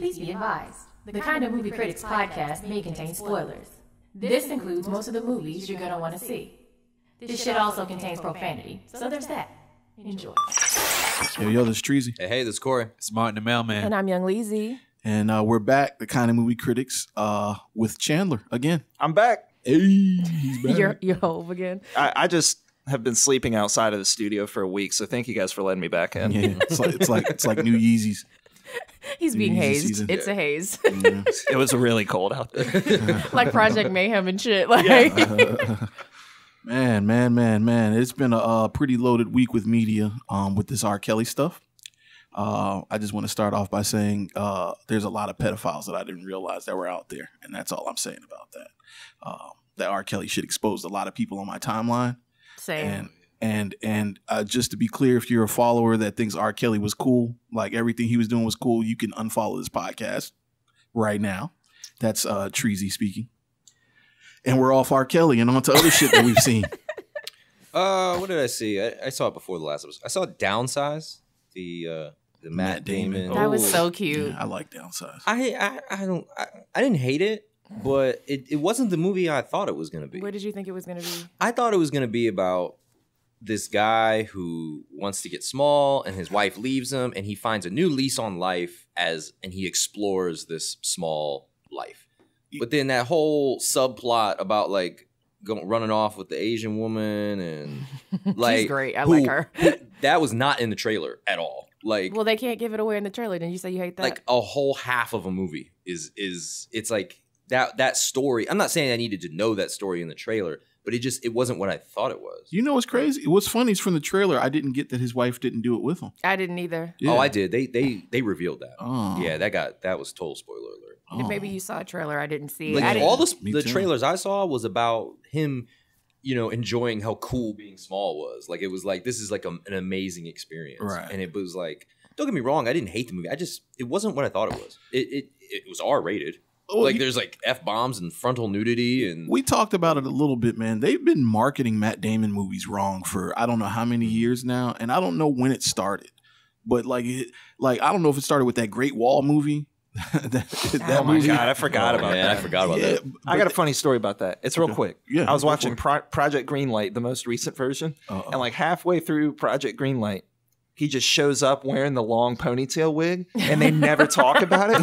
Please be advised, the Kind of Movie Critics podcast may contain spoilers. This includes most of the movies you're going to want to see. This shit also contains profanity, so there's that. Enjoy. Yo, this is Treezy. Hey, this is Kory. It's Martin the Mailman. And I'm Young Leezy. And we're back, the Kind of Movie Critics, with Chandler again. I'm back. Hey, he's back. You're home again. I just have been sleeping outside of the studio for a week, so thank you guys for letting me back in. Yeah, it's like new Yeezys. He's being Yeezy hazed. season. It's a haze. Yeah. It was really cold out there. Like Project Mayhem and shit. Like, Man. It's been a pretty loaded week with media with this R. Kelly stuff. I just want to start off by saying there's a lot of pedophiles that I didn't realize that were out there. And that's all I'm saying about that. That R. Kelly shit exposed a lot of people on my timeline. same. And just to be clear, if you're a follower that thinks R. Kelly was cool, like everything he was doing was cool, you can unfollow this podcast right now. That's Treezy speaking. And we're off R. Kelly and on to other shit that we've seen. What did I see? I saw it before the last episode. I saw Downsize, the Matt Damon. That was so cute. Yeah, I like Downsize. I didn't hate it, but it wasn't the movie I thought it was going to be. What did you think it was going to be? I thought it was going to be about this guy who wants to get small and his wife leaves him and he finds a new lease on life and he explores this small life. But then that whole subplot about like running off with the Asian woman and like She's great. I like her. That was not in the trailer at all. Like, Well, they can't give it away in the trailer. Didn't you say you hate that? like a whole half of a movie is it's like that story. I'm not saying I needed to know that story in the trailer, but it wasn't what I thought it was. You know what's crazy? What's funny is from the trailer, I didn't get that his wife didn't do it with him. I didn't either. Yeah. Oh, I did. They revealed that. Oh. Yeah, that was total spoiler alert. Oh. Maybe you saw a trailer I didn't see. Like I didn't, all Me the too. trailers I saw was about him, enjoying how cool being small was. Like it was like this is like an amazing experience, Right. And it was like, don't get me wrong, I didn't hate the movie. It wasn't what I thought it was. It was R-rated. Oh, Like there's like F-bombs and frontal nudity and We talked about it a little bit, man. They've been marketing Matt Damon movies wrong for I don't know how many years now, and I don't know when it started. But like I don't know if it started with that Great Wall movie. that Oh my movie. God, I forgot about man, that. I forgot about Yeah, that. I got a funny story about that. It's real quick. Yeah, I was go watching for Project Greenlight, the most recent version, Uh-oh. and like halfway through Project Greenlight, he just shows up wearing the long ponytail wig, and they never talk about it.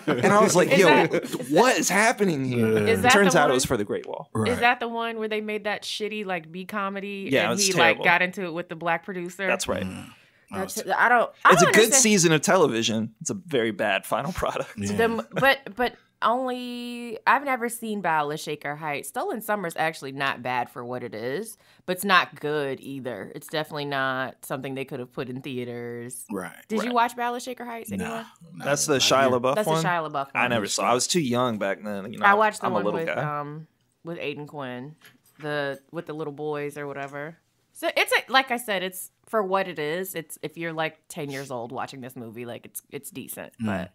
And I was like, Is "Yo, that- what is happening here?" Yeah. Is It that turns the out one? it was for the Great Wall. Right. Is that the one where they made that shitty like B comedy? Yeah, and it's he terrible. like got into it with the black producer. That's right. That's, was- I don't. It's a good understand. season of television. It's a very bad final product. Yeah. But only I've never seen Ballad Shaker Heights. Stolen Summer's actually not bad for what it is, but it's not good either. It's definitely not something they could have put in theaters. Right. Did you watch Ballad Shaker Heights? Anyone? Nah, That's the not Shia here. LaBeouf That's one. the Shia LaBeouf one. I never saw. I was too young back then. I watched the I'm one a little with guy. with Aiden Quinn, with the little boys or whatever. So it's like I said, it's for what it is. It's if you're like 10 years old watching this movie, like it's decent. But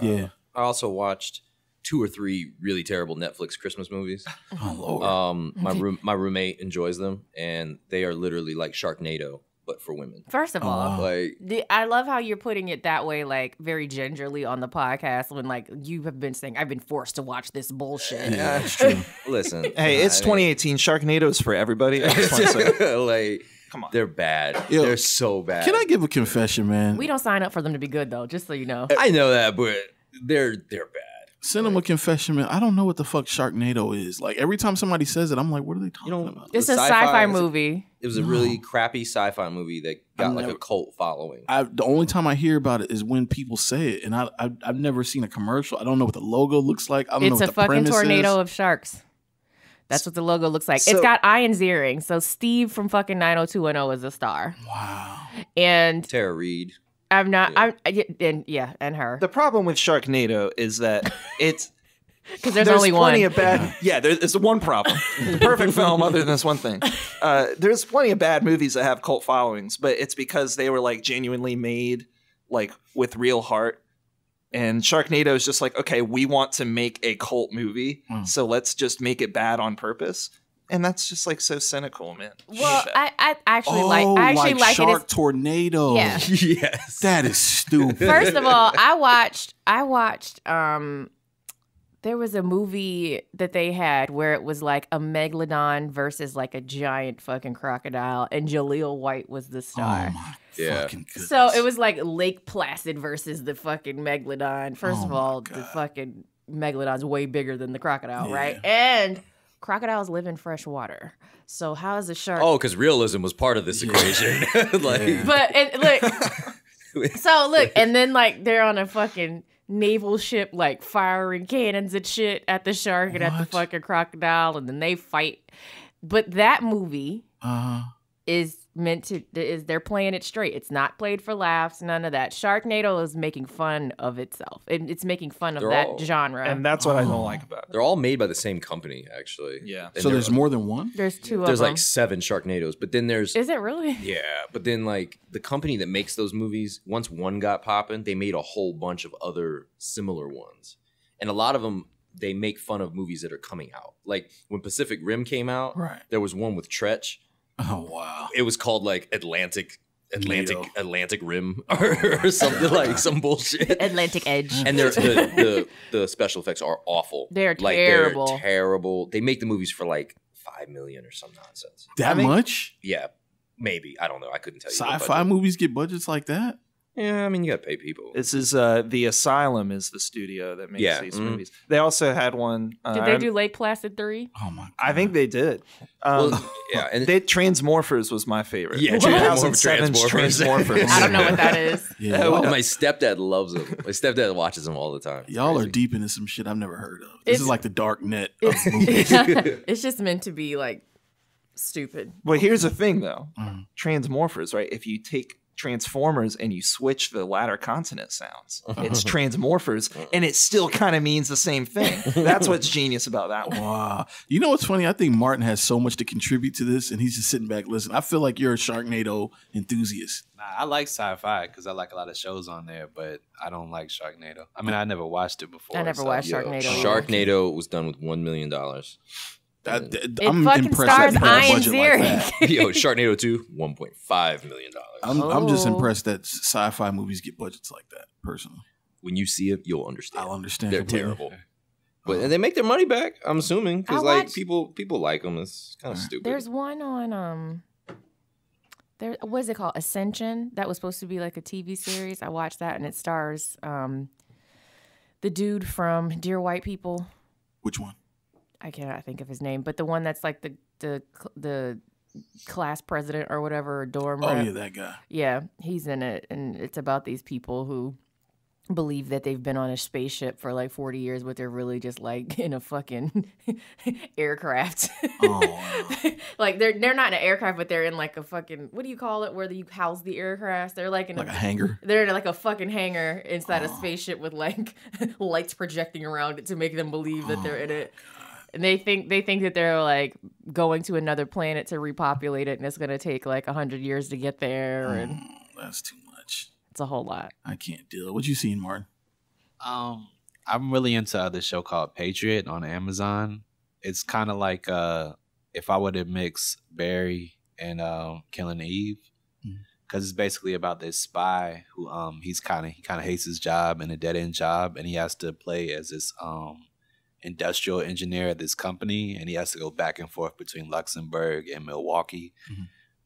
Yeah. I also watched 2 or 3 really terrible Netflix Christmas movies. Oh Lord. My roommate enjoys them, and they are literally like Sharknado, but for women. first of all, Like I love how you're putting it that way, like very gingerly on the podcast when like you have been saying, I've been forced to watch this bullshit. Yeah, that's true. listen, Hey, it's I mean, 2018. Sharknado's for everybody. I just want to say. like, Come on. they're bad. Yo, They're so bad. Can I give a confession, man? We don't sign up for them to be good though, just so you know. I know that, but they're bad. Cinema confession, man. I don't know what the fuck Sharknado is. Like every time somebody says it, I'm like, what are they talking about? It's The a sci-fi movie. It was a really crappy sci-fi movie that got like a cult following. The only time I hear about it is when people say it, and I've never seen a commercial. I don't know what the logo looks like. I don't know It's what a the fucking premise tornado is. of sharks. That's what the logo looks like. So- It's got Ian's earring. So Steve from fucking 90210 is a star. Wow. And Tara Reid. I'm not. Yeah. And her. The problem with Sharknado is that it's Because there's only plenty one. of bad. Yeah, there's one problem. Perfect film, other than this one thing. There's plenty of bad movies that have cult followings, but it's because they were like genuinely made like with real heart. And Sharknado is just like, okay, we want to make a cult movie, so let's just make it bad on purpose. And that's just like so cynical, man. Well, I actually like Shark it. Tornado. Yeah. Yes. That is stupid. First of all, I watched there was a movie that they had where it was like a megalodon versus like a giant fucking crocodile, and Jaleel White was the star. Oh my Yeah. fucking goodness. So it was like Lake Placid versus the fucking megalodon. First Oh of my all, God. the fucking megalodon's way bigger than the crocodile, Yeah. right? And crocodiles live in fresh water. So how is a shark? Oh, because realism was part of this equation. Like, Yeah. But look, and then like they're on a fucking naval ship, like firing cannons and shit at the shark and at the What? fucking crocodile, and then they fight. But that movie is they're playing it straight. It's not played for laughs, none of that. Sharknado is making fun of itself. It's making fun of They're that all- genre. And that's what I don't like about it. they're all made by the same company, actually. Yeah. And So there's more than one? there's two of There's them. like 7 Sharknadoes, but then there's Is it really? yeah, but then like the company that makes those movies, once one got popping, they made a whole bunch of other similar ones, and a lot of them they make fun of movies that are coming out. Like when Pacific Rim came out, Right. there was one with Tretch. Oh, wow. It was called like Atlantic Neato. Rim or something like some bullshit. Atlantic Edge. And the special effects are awful. They're like, terrible. They're terrible. They make the movies for like $5 million or some nonsense. That much? Yeah, maybe. I don't know. I couldn't tell you. the Sci-fi budget. movies get budgets like that? Yeah, I mean, you got to pay people. This is The Asylum is the studio that makes Yeah, these mhm. movies. They also had one. Did they do Lake Placid 3? Oh, my God. I think they did. Well, yeah, and Transmorphers was my favorite. Yeah, 2007's Transmorphers. I don't know what that is. Yeah, oh, y'all, my stepdad loves them. My stepdad watches them all the time. y'all are Crazy. deep into some shit I've never heard of. This It's- is like the dark net of It's, movies. it's just meant to be like stupid. But here's the thing, though. Mhm. Transmorphers, right? If you take Transformers and you switch the latter consonant sounds, it's Transmorphers, and it still kind of means the same thing. That's what's genius about that one. Wow. You know what's funny? I think Martin has so much to contribute to this, and he's just sitting back listening. I feel like you're a Sharknado enthusiast. Nah, I like sci-fi because I like a lot of shows on there, but I don't like Sharknado. I mean, I never watched it before. I never so- watched Yo, Sharknado. Sharknado was done with $1 million. It I'm fucking impressed stars that they had a Ian budget like that. Ziering. Yo, Sharknado 2, $1.5 million. I'm just Oh. impressed that sci-fi movies get budgets like that, personally. When you see it, you'll understand. I'll understand. They're completely. terrible. But and they make their money back, I'm assuming, because I like watched- people like them. It's kind of stupid. There's one on there what is it called? Ascension. That was supposed to be like a TV series. I watched that and it stars the dude from Dear White People. Which one? I cannot think of his name, but the one that's like the class president or whatever, or dorm Oh, rep. yeah, that guy. Yeah, he's in it, and it's about these people who believe that they've been on a spaceship for like 40 years, but they're really just like in a fucking aircraft. Oh, wow. Like they're not in an aircraft, but they're in like a fucking, what do you call it, where you house the aircraft? They're like in Like a hangar? They're in like a fucking hangar inside a Oh. spaceship with like lights projecting around it to make them believe that they're in it. And they think that they're like going to another planet to repopulate it, and it's gonna take like 100 years to get there, and That's too much. it's a whole lot. I can't deal. What you seen, Martin? I'm really into this show called Patriot on Amazon. It's kind of like if I were to mix Barry and Killing Eve, because it's basically about this spy who he kind of hates his job and a dead end job, and he has to play as this industrial engineer at this company, and he has to go back and forth between Luxembourg and Milwaukee,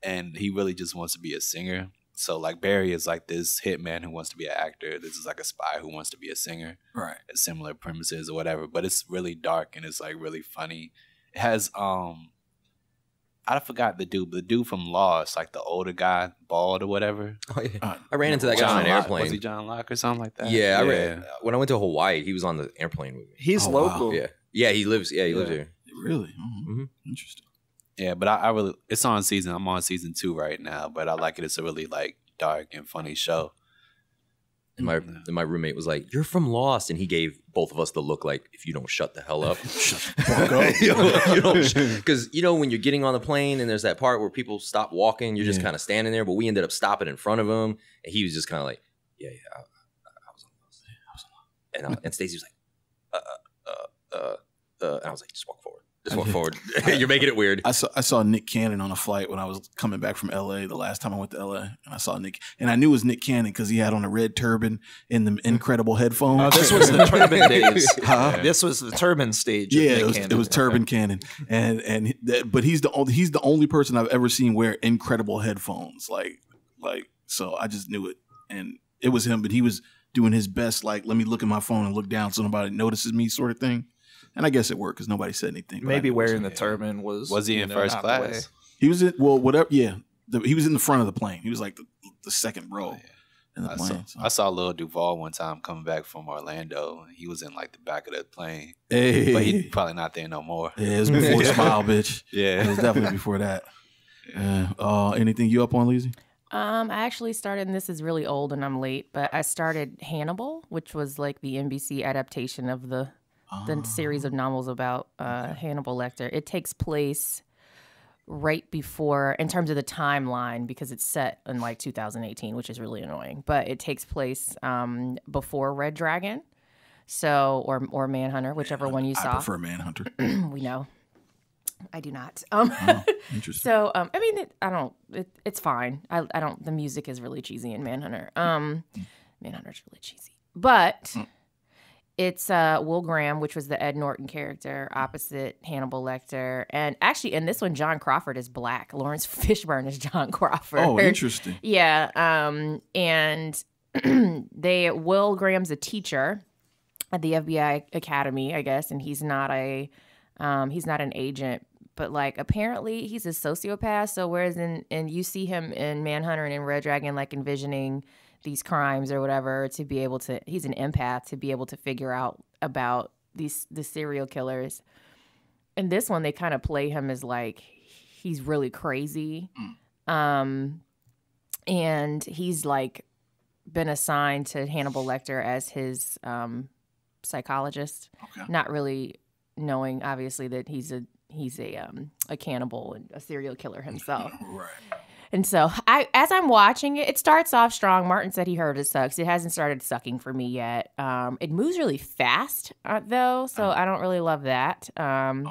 and he really just wants to be a singer. So like Barry is like this hitman who wants to be an actor. This is like a spy who wants to be a singer. Right. Similar premises or whatever, but it's really dark and it's like really funny. It has I forgot the dude from Lost, like the older guy, bald or whatever. Oh, yeah. I ran into that guy on an Locke. airplane. Was he John Locke or something like that? Yeah, when I went to Hawaii, he was on the airplane with me. He's Oh, wow. local. Yeah, he lives here. Really? Mhm. Interesting. Yeah, but I really, it's on season. I'm on season 2 right now, but I like it. It's a really like dark and funny show. And my roommate was like, "You're from Lost," and he gave both of us the look like, "If you don't shut the hell up, because when you're getting on the plane and there's that part where people stop walking, you're just kind of standing there. But we ended up stopping in front of him, and he was just kind of like, "Yeah, I was on Lost, and Stacey was like, and I was like, just walk forward." Just went forward. You're making it weird. I saw Nick Cannon on a flight when I was coming back from LA the last time I went to LA, and I saw Nick, and I knew it was Nick Cannon because he had on a red turban and the incredible headphones. This was the turban days. Huh? This was the turban stage. Of Yeah, Nick it was Turban Cannon, but he's the only person I've ever seen wear incredible headphones. Like so, I just knew it, and it was him. But he was doing his best, like, let me look at my phone and look down so nobody notices me, sort of thing. And I guess it worked because nobody said anything. Maybe wearing the turban was he in first class? He was whatever. Yeah, he was in the front of the plane. He was like the second row in the plane. I saw Lil Duval one time coming back from Orlando. He was in like the back of the plane. Hey. But he's probably not there no more. Yeah, it was before Smile, bitch. Yeah. It was definitely before that. Yeah. Anything you up on, Leezy? I actually started, and this is really old and I'm late, but I started Hannibal, which was like the NBC adaptation of the series of novels about Hannibal Lecter. It takes place right before, in terms of the timeline, because it's set in like 2018, which is really annoying, but it takes place before Red Dragon, so or Manhunter, whichever one you saw. I prefer Manhunter. We know. I do not. Interesting. So, I mean, it's fine. I don't, the music is really cheesy in Manhunter. Manhunter's really cheesy. But it's Will Graham, which was the Ed Norton character, opposite Hannibal Lecter. And actually, in this one, John Crawford is black. Lawrence Fishburne is John Crawford. Oh, interesting. Yeah. And Will Graham's a teacher at the FBI Academy, I guess, and he's not an agent, but like apparently he's a sociopath. So whereas and you see him in Manhunter and in Red Dragon, like envisioning these crimes or whatever, to be able to, he's an empath to be able to figure out about the serial killers. In this one, they kind of play him as like he's really crazy, and he's like been assigned to Hannibal Lecter as his psychologist, not really knowing obviously that he's a cannibal and a serial killer himself. Right. And so as I'm watching it, it starts off strong. Martin said he heard it sucks. It hasn't started sucking for me yet. It moves really fast though, so I don't really love that. I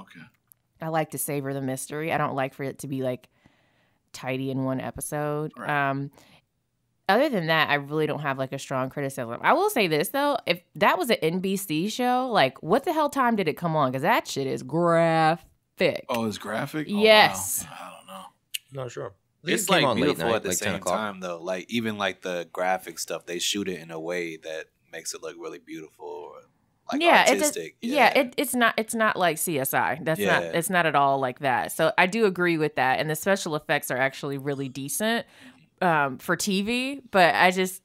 like to savor the mystery. I don't like for it to be like tidy in one episode. Right. Other than that, I really don't have like a strong criticism. I will say this though, if that was an NBC show, like what the hell time did it come on? Because that shit is graphic. Oh, it's graphic? Oh, yes. Wow. I don't know. Not sure. It's It came like on late beautiful night, at the like 10 same o'clock. time though. Like even like the graphic stuff, they shoot it in a way that makes it look really beautiful or like artistic. It's not like CSI. It's not at all like that. So I do agree with that. And the special effects are actually really decent for TV. But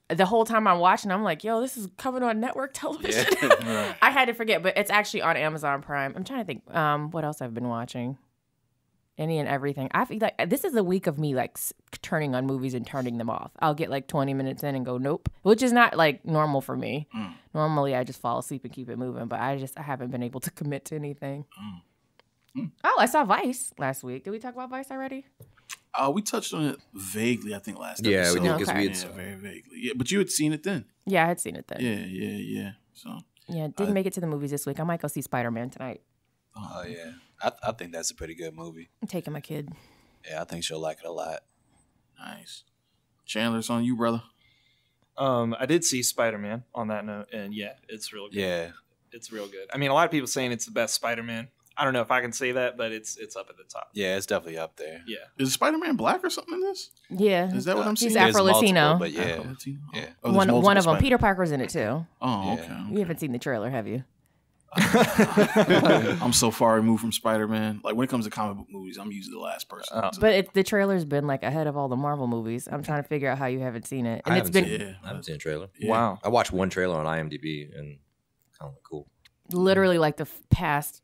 the whole time I'm watching, I'm like, yo, this is coming on network television. Right. I had to forget, but it's actually on Amazon Prime. I'm trying to think what else I've been watching. Any and everything. I feel like this is a week of me like turning on movies and turning them off. I'll get like 20 minutes in and go nope, which is not like normal for me. Normally I just fall asleep and keep it moving, but I haven't been able to commit to anything. Oh, I saw Vice last week. Did we talk about Vice already? We touched on it vaguely, I think, last Yeah, episode. we did, 'cause Okay. we had very vaguely. Yeah, but you had seen it then. Yeah, I had seen it then. Yeah. So Yeah, didn't make it to the movies this week. I might go see Spider-Man tonight. Oh yeah, I think that's a pretty good movie. I'm taking my kid. Yeah, I think she'll like it a lot. nice. Chandler, it's on you, brother. I did see Spider-Man on that note, and yeah, it's real good. Yeah, It's real good. I mean, a lot of people saying it's the best Spider-Man. I don't know if I can say that, but it's up at the top. yeah, it's definitely up there. Yeah. Is Spider-Man black or something in this? Yeah. Is that what I'm He's seeing? There's Afro-Latino. multiple, but yeah, Afro-Latino? yeah. Oh, there's One multiple of them. Spider- Peter Parker's in it too. Oh, Yeah. okay. You haven't seen the trailer, have you? I'm so far removed from Spider-Man. Like when it comes to comic book movies, I'm usually the last person. But the trailer's been like ahead of all the Marvel movies. I'm trying to figure out how you haven't seen it. And I it's haven't been seen it. I haven't seen a trailer. Yeah. Wow. I watched one trailer on IMDb and kind of cool. literally like the past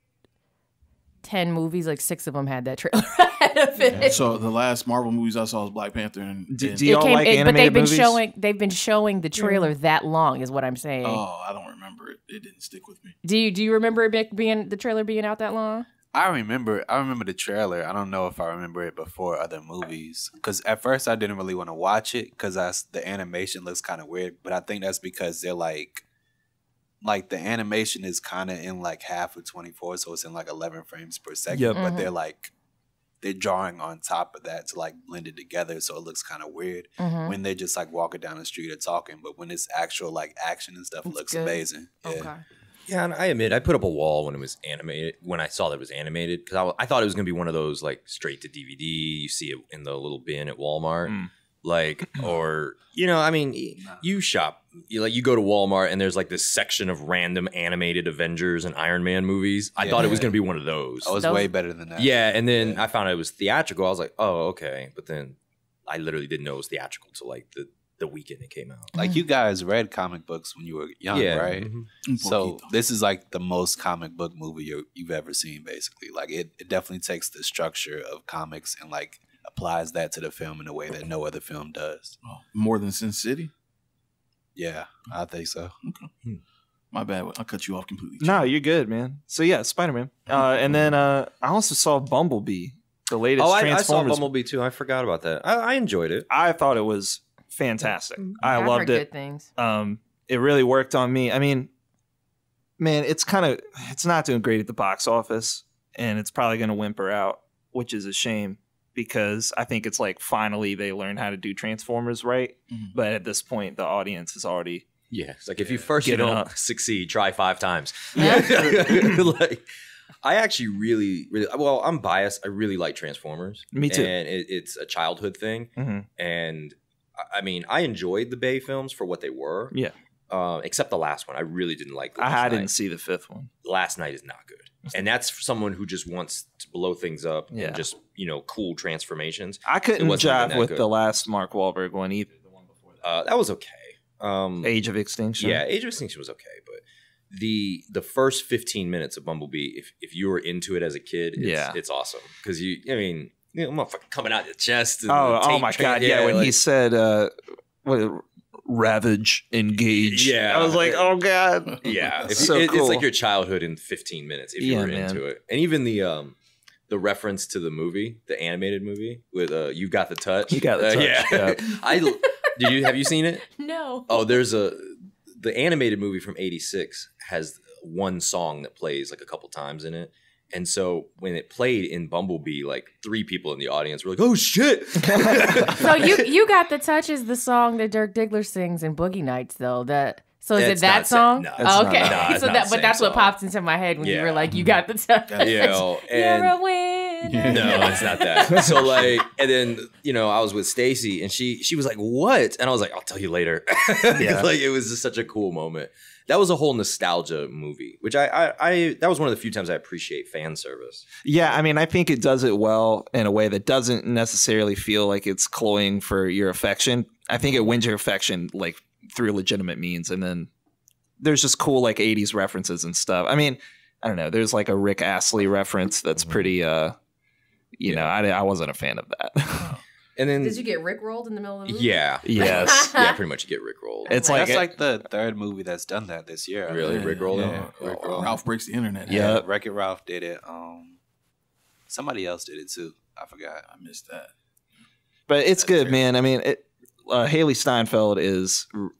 10 movies, like 6 of them had that trailer ahead of it. So the last Marvel movies I saw was Black Panther and Do It y'all like but animated movies? they've been showing the trailer that long is what I'm saying. oh, I don't remember it. It didn't stick with me. Do you remember it being the trailer being out that long? I remember the trailer. I don't know if I remember it before other movies. Because at first I didn't really want to watch it because the animation looks kind of weird. But I think that's because they're like like the animation is kind of in like half of 24, so it's in like 11 frames per second. Yep. But they're drawing on top of that to like blend it together, so it looks kind of weird when they're just like walking down the street or talking. But when it's actual like action and stuff, it looks good. amazing. Yeah. Okay. Yeah, and I admit I put up a wall when it was animated. When I saw that it was animated, because I thought it was gonna be one of those like straight to DVD. You see it in the little bin at Walmart, like, or I mean, you shop. You go to Walmart and there's like this section of random animated Avengers and Iron Man movies. I thought it was going to be one of those. Oh, it's way better than that. Yeah, and then I found out it was theatrical. I was like, oh, okay. But then I literally didn't know it was theatrical till like the weekend it came out. Like you guys read comic books when you were young, right? Mm-hmm. So this is like the most comic book movie you've ever seen, basically. Like it definitely takes the structure of comics and like applies that to the film in a way that no other film does. Oh, more than Sin City? Yeah, I think so. Okay. My bad. I'll cut you off completely. No, you're good, man. So yeah, Spider-Man. And then I also saw Bumblebee, the latest Transformers. I saw Bumblebee too. I forgot about that. I enjoyed it. I thought it was fantastic. I I've loved heard it. Good things. It really worked on me. I mean, man, it's not doing great at the box office, and it's probably going to whimper out, which is a shame. Because I think it's like finally they learned how to do Transformers right. But at this point, the audience is already... Yeah, it's like if you first Get don't up. succeed, try 5 times. Yeah. Like, I actually really, well, I'm biased. I really like Transformers. Me too. And it's a childhood thing. And I mean, I enjoyed the Bay films for what they were. Yeah. Except the last one. I really didn't like I didn't see the 5th one. Last Night is not good. And that's for someone who just wants to blow things up Yeah. and just, cool transformations. I couldn't wasn't even jive that with good. the last Mark Wahlberg one either. The one before that. That was okay. Age of Extinction. Yeah, Age of Extinction was okay, but the first 15 minutes of Bumblebee, if you were into it as a kid, it's awesome because motherfucker coming out your chest. And Oh my god! Yeah, when he said, "Ravage, engage." Yeah, I was like, "Oh god." Yeah, So it's cool. like your childhood in 15 minutes if you were man. into it, and even the reference to the movie, the animated movie with "You Got the Touch." You Got the Touch. Yeah, have you seen it? No. Oh, the animated movie from '86 has one song that plays like a couple times in it. And so when it played in Bumblebee, like 3 people in the audience were like, "Oh shit!" So you got the touch is the song that Dirk Diggler sings in Boogie Nights, though. So is It's it that not song? no, That's Okay, not- it's so not that the but same that's what song. popped into my head when you were Yeah. like, "You got the touch." And You're a winner. no, it's not that. So like, and then I was with Stacy, and she was like, "What?" And I was like, "I'll tell you later." Yeah. Like it was just such a cool moment. That was a whole nostalgia movie, which I that was one of the few times I appreciate fan service. Yeah, I mean, I think it does it well in a way that doesn't necessarily feel like it's cloying for your affection. I think it wins your affection like through legitimate means, and then there's just cool like 80s references and stuff. I mean, I don't know. There's like a Rick Astley reference that's pretty. I wasn't a fan of that. And then Did you get rickrolled in the middle of the movie? yeah, Yes. yeah, pretty much you get rickrolled. It's That's like like the 3rd movie that's done that this year. Really? Rickrolled? Yeah, Oh, Rickrolled. Ralph Breaks the Internet. Yeah. Wreck-It Ralph did it. Somebody else did it too. I forgot. I missed that. But it's That's good, fair. man. I mean, Haley Steinfeld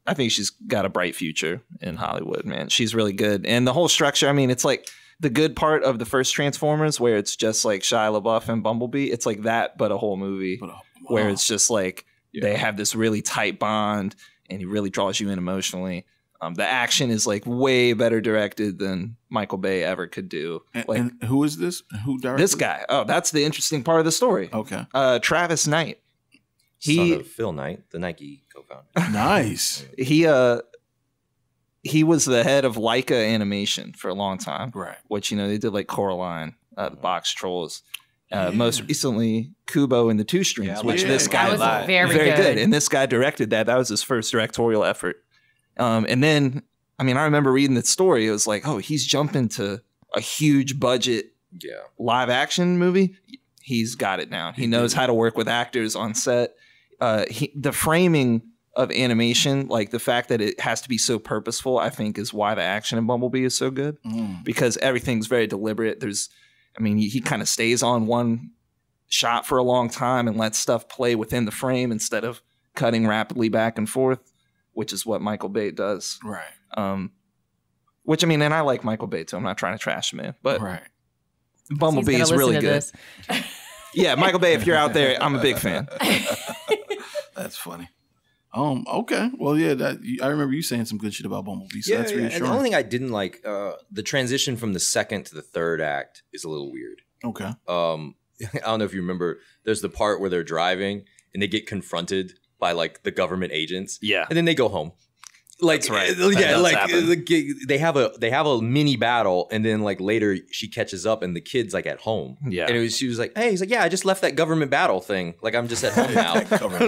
I think she's got a bright future in Hollywood, man. She's really good. And the whole structure, I mean, it's like the good part of the first Transformers where it's just like Shia LaBeouf and Bumblebee. It's like that, but a whole movie where it's just like they have this really tight bond and he really draws you in emotionally. The action is like way better directed than Michael Bay ever could do. Like And who is this? Who directed this guy. Oh, that's the interesting part of the story. Okay. Travis Knight. Son of Phil Knight, the Nike co-founder. Nice. He was the head of Leica Animation for a long time, Right. which they did like Coraline, the Box Trolls. Most recently, Kubo and the Two Strings, Yeah, I which like this that. guy That was very very good. and this guy directed that. That was his first directorial effort. And then, I mean, I remember reading that story. It was like, oh, he's jumping to a huge budget Yeah. live action movie. He's got it now. He knows how to work with actors on set. The framing of animation, like the fact that it has to be so purposeful, I think is why the action in Bumblebee is so good, because everything's very deliberate. He kind of stays on one shot for a long time and lets stuff play within the frame instead of cutting rapidly back and forth, which is what Michael Bay does. Right. Which, I mean, and I like Michael Bay, too. I'm not trying to trash the man. But Right. Bumblebee is really good. Yeah, Michael Bay, if you're out there, I'm a big fan. That's funny. Okay. Well, yeah. I remember you saying some good shit about Bumblebee. So that's reassuring. And the only thing I didn't like, the transition from the second to the third act is a little weird. Okay. I don't know if you remember. There's the part where they're driving and they get confronted by like the government agents. Yeah, and then they go home. Like, that's right. Yeah, like they have a mini battle, and then like later she catches up, and the kid's like at home. Yeah, and she was like, "Hey," he's like, "Yeah, I just left that government battle thing. Like, I'm just at home now."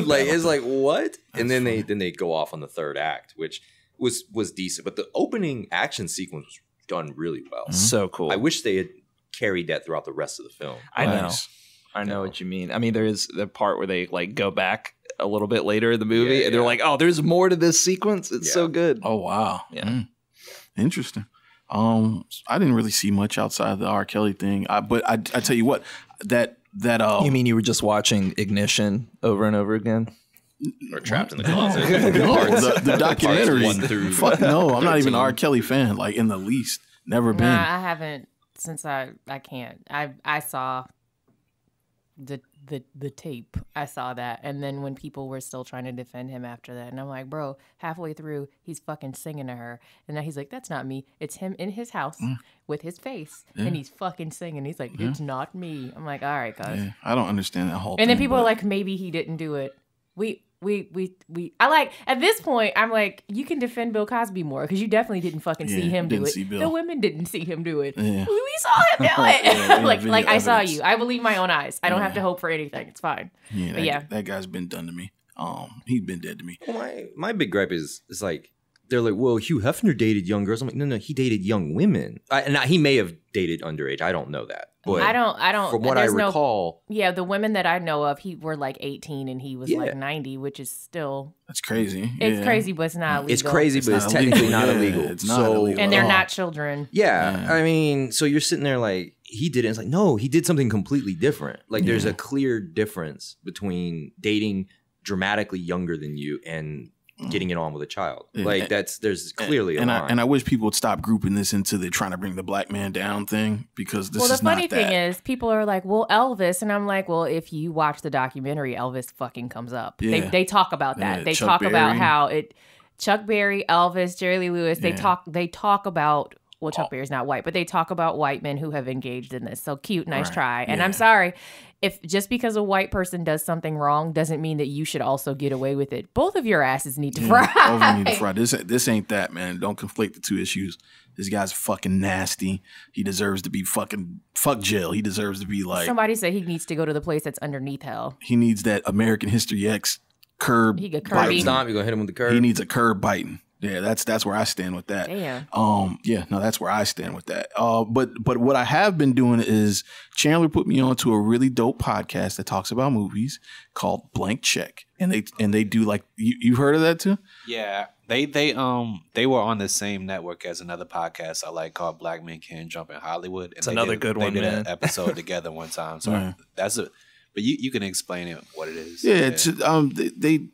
Like, it's like what? That's and then funny. they go off on the third act, which was decent, but the opening action sequence was done really well. Mm-hmm. So cool. I wish they had carried that throughout the rest of the film. I know. Nice. I know what you mean. I mean, there is the part where they like go back a little bit later in the movie, and they're like, "Oh, there's more to this sequence. It's so good." Oh wow. Yeah. Interesting. I didn't really see much outside the R. Kelly thing. But I tell you what, that You mean you were just watching Ignition over and over again? Or Trapped in the Closet. No, the documentary. Parts 1 through Fuck no, I'm not even an 13. R. Kelly fan, like in the least. Never been. Nah, I haven't since I can't. I saw the tape. I saw that, and then when people were still trying to defend him after that, and I'm like, bro, halfway through he's fucking singing to her, and now he's like, that's not me. It's him in his house with his face, and he's fucking singing. He's like, it's not me. I'm like, all right, guys. Yeah, I don't understand that whole thing. And then people but- are like, maybe he didn't do it. I like, at this point, I'm like, you can defend Bill Cosby more because you definitely didn't fucking see him do didn't it. see Bill. The women didn't see him do it. Yeah. We saw him do it. Yeah, like I saw evidence. you. I believe my own eyes. I don't have Yeah. to hope for anything. It's fine. Yeah, But yeah. that guy's been done to me. He's been dead to me. Well, my big gripe is like they're like, well, Hugh Hefner dated young girls. I'm like, no, he dated young women. He may have dated underage. I don't know that. But I don't. From what I there's no- recall, Yeah, the women that I know of, were like 18 and he was Yeah. like 90, which is still That's crazy. it's Yeah. crazy, but it's not illegal. it's crazy, but It's it's not technically illegal. not Yeah, illegal. it's not illegal. and they're Oh. not children. Yeah, Yeah. I mean, so you're sitting there like he did it. It's like no, he did something completely different. Like there's a clear difference between dating dramatically younger than you and getting it on with a child. Yeah. Like there's clearly a line. I wish people would stop grouping this into the trying to bring the black man down thing because this Well, the is not funny that. thing is, people are like, "Well, Elvis," and I'm like, "Well, if you watch the documentary, Elvis fucking comes up. Yeah. They talk about that. Yeah, They Chuck talk about Berry. how it, Chuck Berry, Elvis, Jerry Lee Lewis. They Yeah. talk about. Well, Chuck Berry's not white, but they talk about white men who have engaged in this. So cute, nice Right. try. And Yeah. I'm sorry, if just because a white person does something wrong doesn't mean that you should also get away with it. Both of your asses need to fry. Both of you need to fry. This ain't that, man. Don't conflate the two issues. This guy's fucking nasty. He deserves to be fuck jail. He deserves to be like Somebody said he needs to go to the place that's underneath hell. he needs that American History X curb. He could curb biting. him. Stomp, you're gonna hit him with the curb. He needs a curb biting. Yeah, that's where I stand with that. Damn. That's where I stand with that. But what I have been doing is Chandler put me on to a really dope podcast that talks about movies called Blank Check, and they do like you've heard of that too? Yeah, they were on the same network as another podcast I like called Black Men Can't Jump in Hollywood. And It's another good one, They did man. an episode together one time. So Yeah. but you can explain it what it is. Yeah, it's the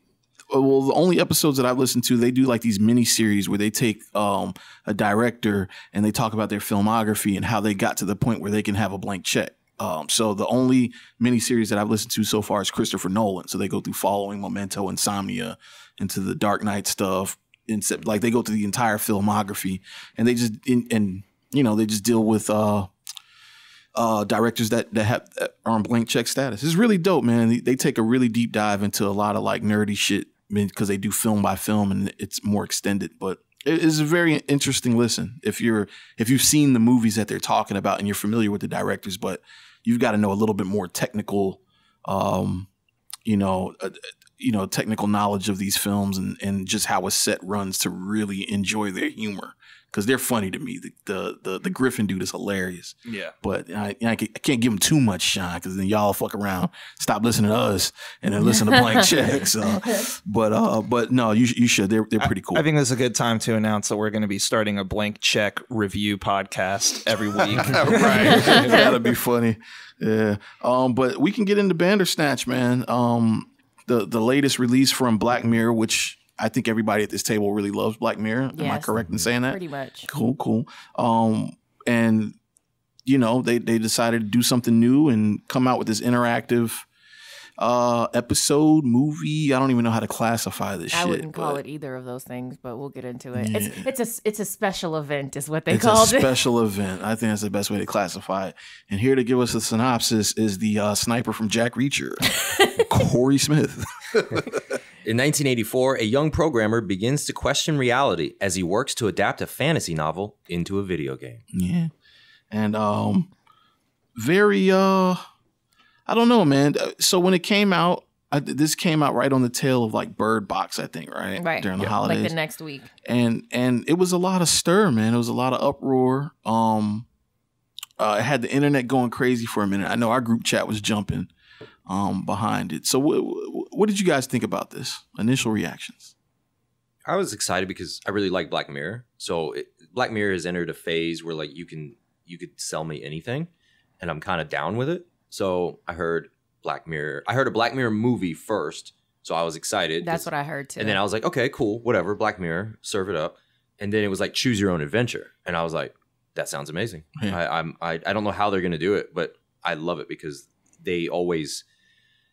only episodes that I've listened to, they do like these mini series where they take a director and they talk about their filmography and how they got to the point where they can have a blank check. So the only mini series that I've listened to so far is Christopher Nolan. So they go through Following, Memento, Insomnia, into the Dark Knight stuff. Like they go through the entire filmography, and they just they just deal with directors that are on blank check status. It's really dope, man. They take a really deep dive into a lot of like nerdy shit because they do film by film and it's more extended. But it is a very interesting listen if you've seen the movies that they're talking about and you're familiar with the directors, but you've got to know a little bit more technical, technical knowledge of these films and just how a set runs to really enjoy their humor. Because they're funny to me. The Griffin dude is hilarious. Yeah. But I can't give him too much shine because then y'all fuck around, stop listening to us, and then listen to Blank Checks. But no, you should. They're pretty cool. I think this is a good time to announce that we're going to be starting a Blank Check review podcast every week. Right. That'll be funny. Yeah. But we can get into Bandersnatch, man. The latest release from Black Mirror, which I think everybody at this table really loves Black Mirror. Am I Yes. correct in saying that? Pretty much. Cool. And you know, they decided to do something new and come out with this interactive episode, movie. I don't even know how to classify this shit. I wouldn't call it either of those things, but we'll get into it. Yeah. It's a special event, is what they It's called a it. special event. I think that's the best way to classify it. And here to give us a synopsis is the sniper from Jack Reacher, Kory Smith. In 1984, a young programmer begins to question reality as he works to adapt a fantasy novel into a video game. Yeah. And very I don't know, man. So when it came out, this came out right on the tail of like Bird Box, I think, right? Right. During the holidays. Like the next week. And it was a lot of stir, man. It was a lot of uproar. It had the internet going crazy for a minute. I know our group chat was jumping behind it. So what did you guys think about this? Initial reactions? I was excited because I really like Black Mirror. So Black Mirror has entered a phase where like you could sell me anything, and I'm kind of down with it. So I heard Black Mirror. I heard a Black Mirror movie first, so I was excited. That's what I heard too. And then I was like, okay, cool, whatever, Black Mirror, serve it up. And then it was like choose your own adventure, and I was like, that sounds amazing. Yeah. I don't know how they're gonna do it, but I love it because they always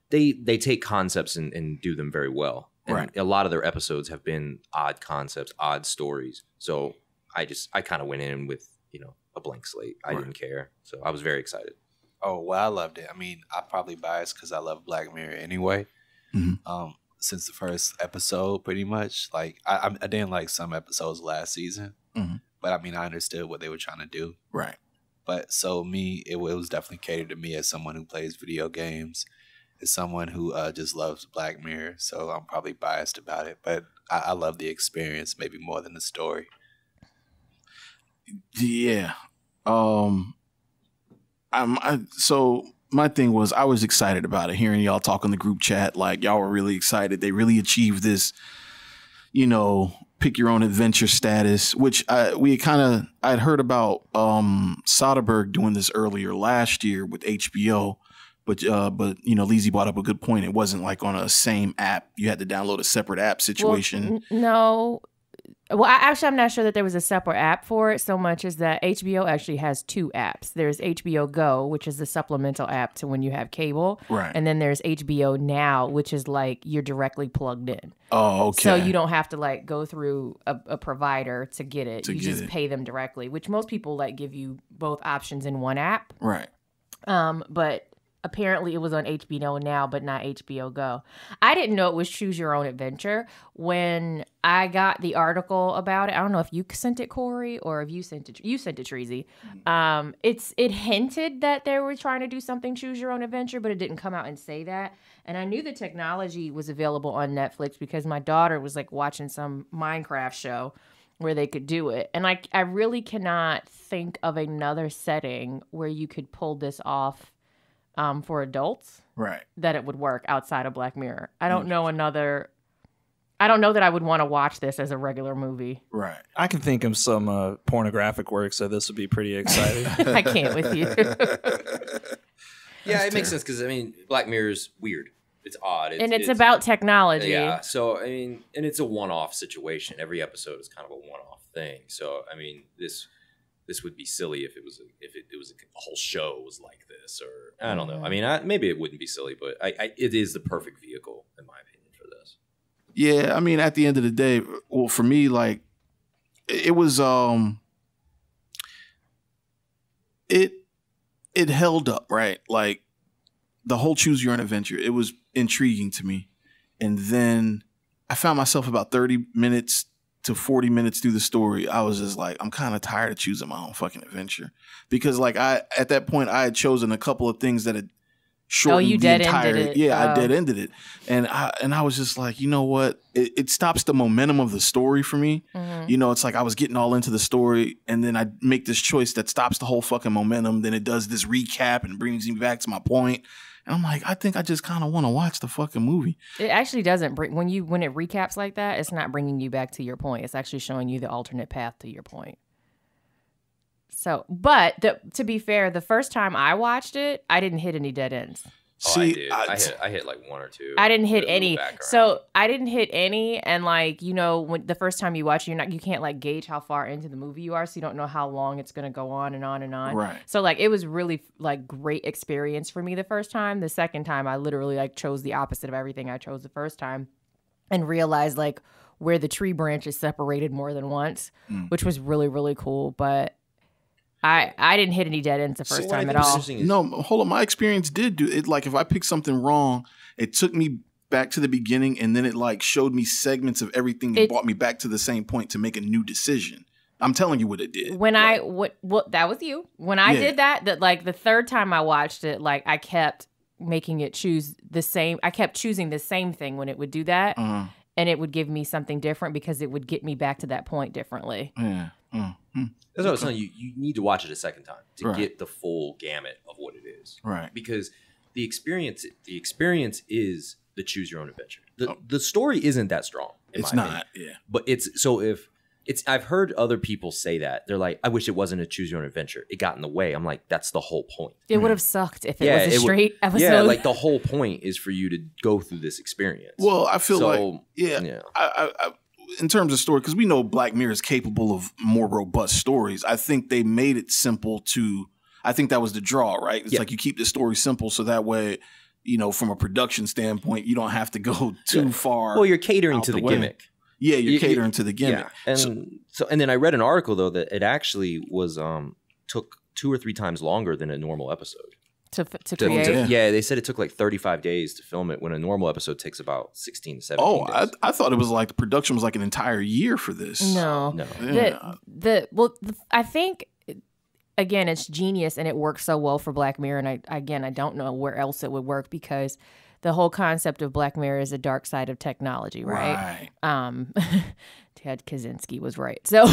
they take concepts and do them very well. And Right. a lot of their episodes have been odd concepts, odd stories. So I kind of went in with, a blank slate. I didn't care. So I was very excited. Oh, well, I loved it. I mean, I'm probably biased because I love Black Mirror anyway. Mm-hmm. Since the first episode, pretty much. Like, I didn't like some episodes last season, but I mean, I understood what they were trying to do. Right. But so it was definitely catered to me as someone who plays video games, as someone who just loves Black Mirror. So I'm probably biased about it, but I love the experience maybe more than the story. Yeah. So my thing was I was excited about it, hearing y'all talk in the group chat. Like, y'all were really excited. They really achieved this, pick your own adventure status, which I'd heard about Soderbergh doing this earlier last year with HBO. But Leezy brought up a good point. It wasn't like on a same app. You had to download a separate app situation. Well, no. Well, I'm not sure that there was a separate app for it so much as that HBO actually has two apps. There's HBO Go, which is the supplemental app to when you have cable. Right. And then there's HBO Now, which is like you're directly plugged in. Oh, okay. So you don't have to like go through a provider to get it. You just pay them directly, which most people like give you both options in one app. Right. But apparently it was on HBO Now, but not HBO Go. I didn't know it was Choose Your Own Adventure. When I got the article about it, I don't know if you sent it, Kory, or if you sent it Treezy. It hinted that they were trying to do something Choose Your Own Adventure, but it didn't come out and say that. And I knew the technology was available on Netflix because my daughter was like watching some Minecraft show where they could do it. And I really cannot think of another setting where you could pull this off for adults, Right. that it would work outside of Black Mirror. I don't know that I would want to watch this as a regular movie. Right. I can think of some pornographic work, so this would be pretty exciting. I can't with you. Yeah, it makes sense because, Black Mirror's weird. It's odd. And it's about technology. Yeah, so, and it's a one-off situation. Every episode is kind of a one-off thing. So, this would be silly if it was a whole show was like this, or I don't know. Maybe it wouldn't be silly, but it is the perfect vehicle in my opinion for this. Yeah, at the end of the day, well, for me, like, it was it held up, right? Like, the whole Choose Your Own Adventure, it was intriguing to me, and then I found myself about 30 minutes to 40 minutes through the story, I was just like, I'm kind of tired of choosing my own fucking adventure, because like at that point I had chosen a couple of things that had shortened the entire. It. Yeah, I dead ended it, and I was just like, you know what? It stops the momentum of the story for me. Mm-hmm. It's like I was getting all into the story, and then I make this choice that stops the whole fucking momentum. Then it does this recap and brings me back to my point. And I'm like, I think I just kind of want to watch the fucking movie. It actually doesn't bring when it recaps like that. It's not bringing you back to your point. It's actually showing you the alternate path to your point. So, but to be fair, the first time I watched it, I didn't hit any dead ends. Oh, See, I did. I hit like one or two. I didn't hit with a little any. background. So I didn't hit any, and like when the first time you watch it, you can't like gauge how far into the movie you are, so you don't know how long it's gonna go on and on and on. Right. So like it was really like great experience for me the first time. The second time, I literally like chose the opposite of everything I chose the first time, and realized like where the tree branches separated more than once, which was really really cool. But I didn't hit any dead ends the first time at all. No, hold on. My experience did do it. Like if I picked something wrong, it took me back to the beginning, and then it like showed me segments of everything and brought me back to the same point to make a new decision. I'm telling you what it did. When that was you. When I did that like the third time I watched it, like I kept making it choose the same. I kept choosing the same thing when it would do that, and it would give me something different because it would get me back to that point differently. Yeah. That's what I was telling you. You need to watch it a second time to get the full gamut of what it is. Right. Because the experience is the choose your own adventure. The story isn't that strong. It's not. Yeah. But I've heard other people say that. They're like, I wish it wasn't a choose your own adventure. It got in the way. I'm like, that's the whole point. It would have sucked if it was a straight episode. Yeah, like the whole point is for you to go through this experience. Well, I feel I in terms of story, because we know Black Mirror is capable of more robust stories. I think they made it simple I think that was the draw, right? It's like you keep the story simple so that way, from a production standpoint, you don't have to go too far. Well, you're catering to the gimmick. Yeah, you're catering to the gimmick. Yeah. And then I read an article though that it actually was took 2 or 3 times longer than a normal episode to create. Yeah, they said it took like 35 days to film it when a normal episode takes about 16 to 17 days. I thought it was like the production was like an entire year for this. No. Yeah. I think again it's genius and it works so well for Black Mirror, and I don't know where else it would work because the whole concept of Black Mirror is a dark side of technology, right? Ted Kaczynski was right. So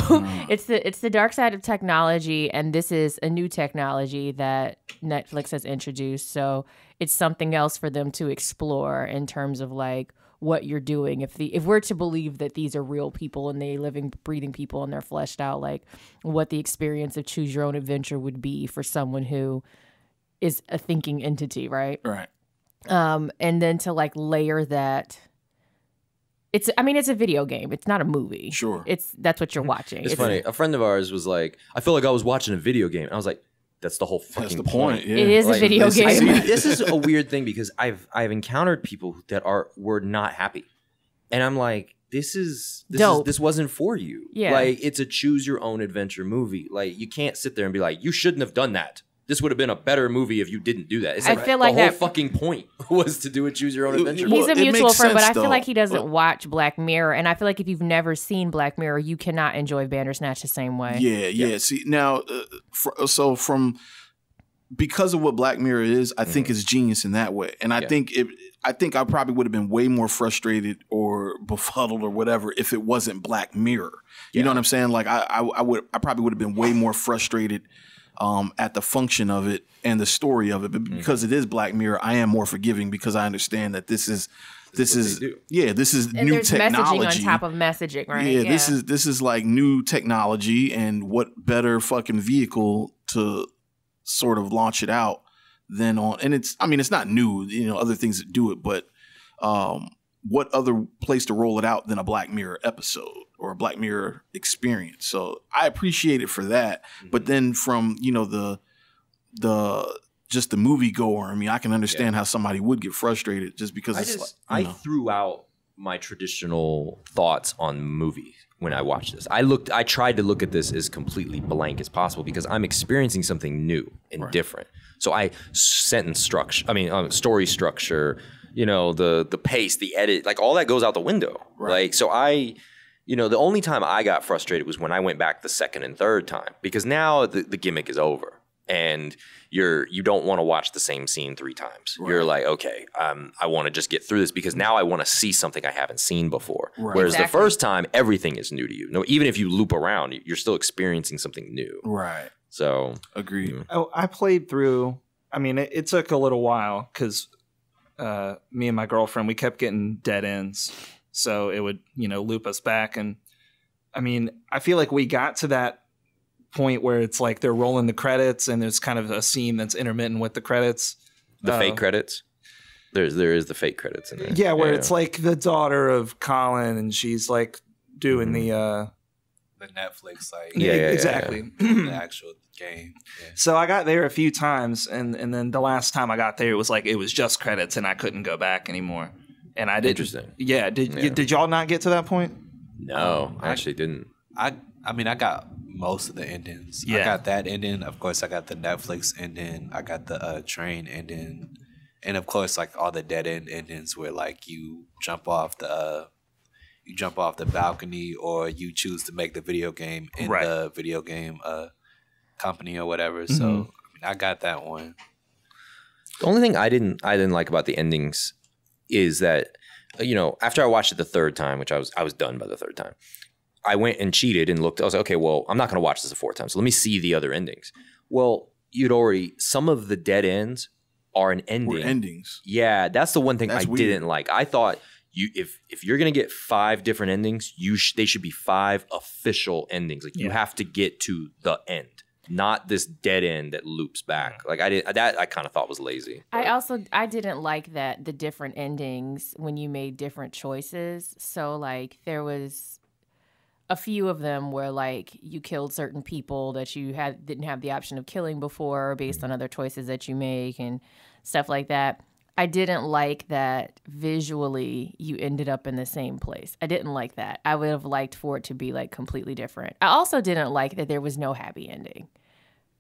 it's the dark side of technology, and this is a new technology that Netflix has introduced. So it's something else for them to explore in terms of like what you're doing. If we're to believe that these are real people and they living, breathing people and they're fleshed out, like what the experience of choose your own adventure would be for someone who is a thinking entity, right? Right. And then to like layer that. It's a video game. It's not a movie. Sure. That's what you're watching. It's funny. A friend of ours was like, I feel like I was watching a video game. And I was like, that's the whole fucking point. Yeah. It is a video game. This is a weird thing because I've encountered people that were not happy. And I'm like, this wasn't for you. Yeah. Like it's a choose your own adventure movie. Like you can't sit there and be like, you shouldn't have done that. This would have been a better movie if you didn't do that. It's like feel like the whole that fucking point was to do a choose your own adventure. He's a mutual friend, but I feel though. like he doesn't watch Black Mirror, and I feel like if you've never seen Black Mirror, you cannot enjoy Bandersnatch the same way. Yeah. See now, because of what Black Mirror is, I think it's genius in that way, and I think I probably would have been way more frustrated or befuddled or whatever if it wasn't Black Mirror. You know what I'm saying? Like I probably would have been way more frustrated at the function of it and the story of it, but because it is Black Mirror, I am more forgiving because I understand that this is And new there's technology messaging on top of messaging, right? Yeah, this is like new technology, and what better fucking vehicle to sort of launch it out than on? And it's not new, other things that do it, but what other place to roll it out than a Black Mirror episode or a Black Mirror experience? So I appreciate it for that. But then from, the just the movie goer, I can understand how somebody would get frustrated just because I threw out my traditional thoughts on movies when I watched this. I tried to look at this as completely blank as possible because I'm experiencing something new and different. So story structure, the pace, the edit, like all that goes out the window. Right. Like, so the only time I got frustrated was when I went back the second and third time because now the gimmick is over and you don't want to watch the same scene 3 times. Right. You're like, okay, I want to just get through this because now I want to see something I haven't seen before. Right. Whereas the first time, everything is new to you. No, even if you loop around, you're still experiencing something new. Right. So agreed. Oh, I played through. it took a little while because me and my girlfriend, we kept getting dead ends. So it would, loop us back. And I feel like we got to that point where it's like they're rolling the credits and there's kind of a scene that's intermittent with the credits. The fake credits? There is the fake credits in there. Yeah, where it's like the daughter of Colin, and she's like doing the Netflix, like exactly the actual game. Yeah. So I got there a few times, and then the last time I got there, it was just credits, and I couldn't go back anymore. And I did. Interesting. Yeah. Did y'all not get to that point? No, I actually didn't. I mean, I got most of the endings. Yeah. I got that ending. Of course, I got the Netflix ending. I got the train ending, and of course, like all the dead end endings where like you jump off the balcony, or you choose to make the video game in the video game company or whatever. So I mean, I got that one. The only thing I didn't like about the endings is that, after I watched it the third time, which I was done by the third time, I went and cheated and looked. I was like, okay, well, I'm not going to watch this a fourth time, so let me see the other endings. Well, some of the dead ends are an ending. Were endings. Yeah, that's the one thing I Weird. didn't like. I thought if you're going to get 5 different endings, they should be 5 official endings. Like you have to get to the end. Not this dead end that loops back. Like I kind of thought was lazy. I didn't like that the different endings when you made different choices. So like there was a few of them where like you killed certain people that you didn't have the option of killing before based on other choices that you make and stuff like that. I didn't like that visually you ended up in the same place. I didn't like that. I would have liked for it to be like completely different. I also didn't like that there was no happy ending.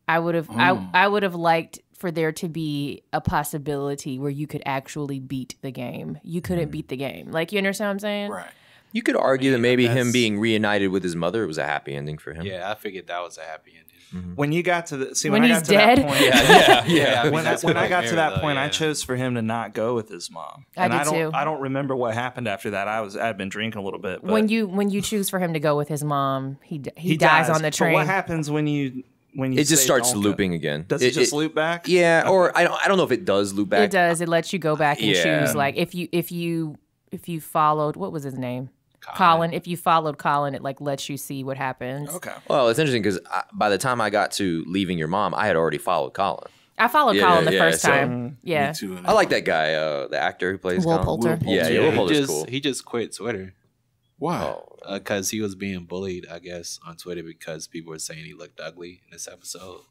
I would have liked for there to be a possibility where you could actually beat the game. You couldn't beat the game. Like, you understand what I'm saying? Right. You could argue that maybe him being reunited with his mother was a happy ending for him. Yeah, I figured that was a happy ending. Mm-hmm. When you got to when I he's got to dead? that point, Yeah. When I got to that point, I chose for him to not go with his mom. I did too. I don't remember what happened after that. I'd been drinking a little bit. But when you choose for him to go with his mom, he dies on the train. But what happens when you it just starts looping again. Does it just loop back? Yeah, or I don't know if it does loop back. It does. It lets you go back and choose. Like if you followed, what was his name? Colin. If you followed Colin, it like lets you see what happens. Okay. Well, it's interesting because by the time I got to leaving your mom, I had already followed Colin. I followed Colin the first time. Me Yeah. too. I like that guy, the actor who plays Will Colin. Poulter. Yeah, Will Poulter's cool. He just quit Twitter. Why? Because he was being bullied, I guess, on Twitter because people were saying he looked ugly in this episode.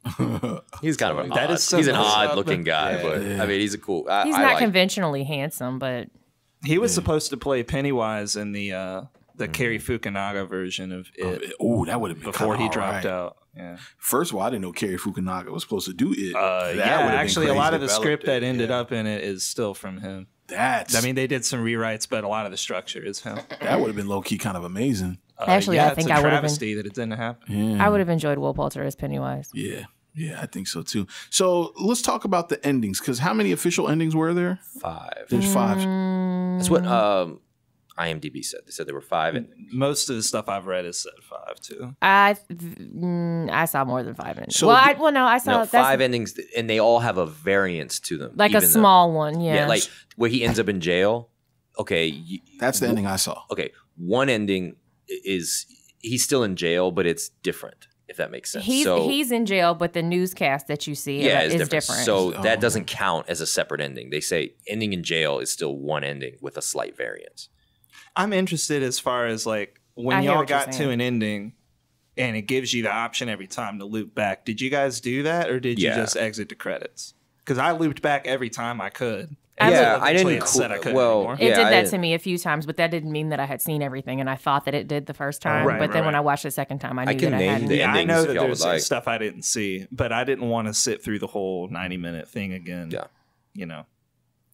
He's kind of he's an odd-looking guy, but I mean, he's a cool. He's not conventionally handsome, but he was supposed to play Pennywise in the Cary Fukunaga version of it. Oh, that would have been before he kinda dropped alright. out. Yeah. First of all, I didn't know Cary Fukunaga was supposed to do it. Actually, a lot of the Developed script that it, ended up in it is still from him. They did some rewrites, but a lot of the structure is him. That would have been low key kind of amazing. Actually, I think I would have travesty that it didn't happen. Yeah. I would have enjoyed Will Poulter as Pennywise. Yeah, I think so too. So let's talk about the endings, because how many official endings were there? 5. There's 5. That's what IMDb said. They said there were 5 endings. Most of the stuff I've read has said 5 too. I saw more than 5 endings. So I saw 5 endings, and they all have a variance to them. like a small one. Yeah. Yeah, like where he ends up in jail. Okay. That's the ending I saw. Okay. One ending is he's still in jail, but it's different, if that makes sense. He's in jail, but the newscast that you see is different. So that doesn't count as a separate ending. They say ending in jail is still one ending with a slight variance. I'm interested as far as like when y'all got to an ending and it gives you the option every time to loop back. Did you guys do that, or did you just exit the credits? Because I looped back every time I could. I didn't. It did that to me a few times, but that didn't mean that I had seen everything, and I thought that it did the first time. When I watched it the second time, I knew that I hadn't. Yeah, I know that there's stuff I didn't see, but I didn't want to sit through the whole 90-minute thing again. Yeah.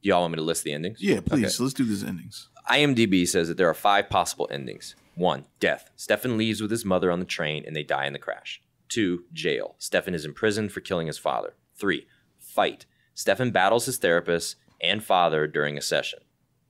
Y'all want me to list the endings? Yeah, please. Okay. Let's do these endings. IMDb says that there are 5 possible endings. 1, death. Stefan leaves with his mother on the train and they die in the crash. 2, jail. Stefan is imprisoned for killing his father. 3, fight. Stefan battles his therapist and father during a session.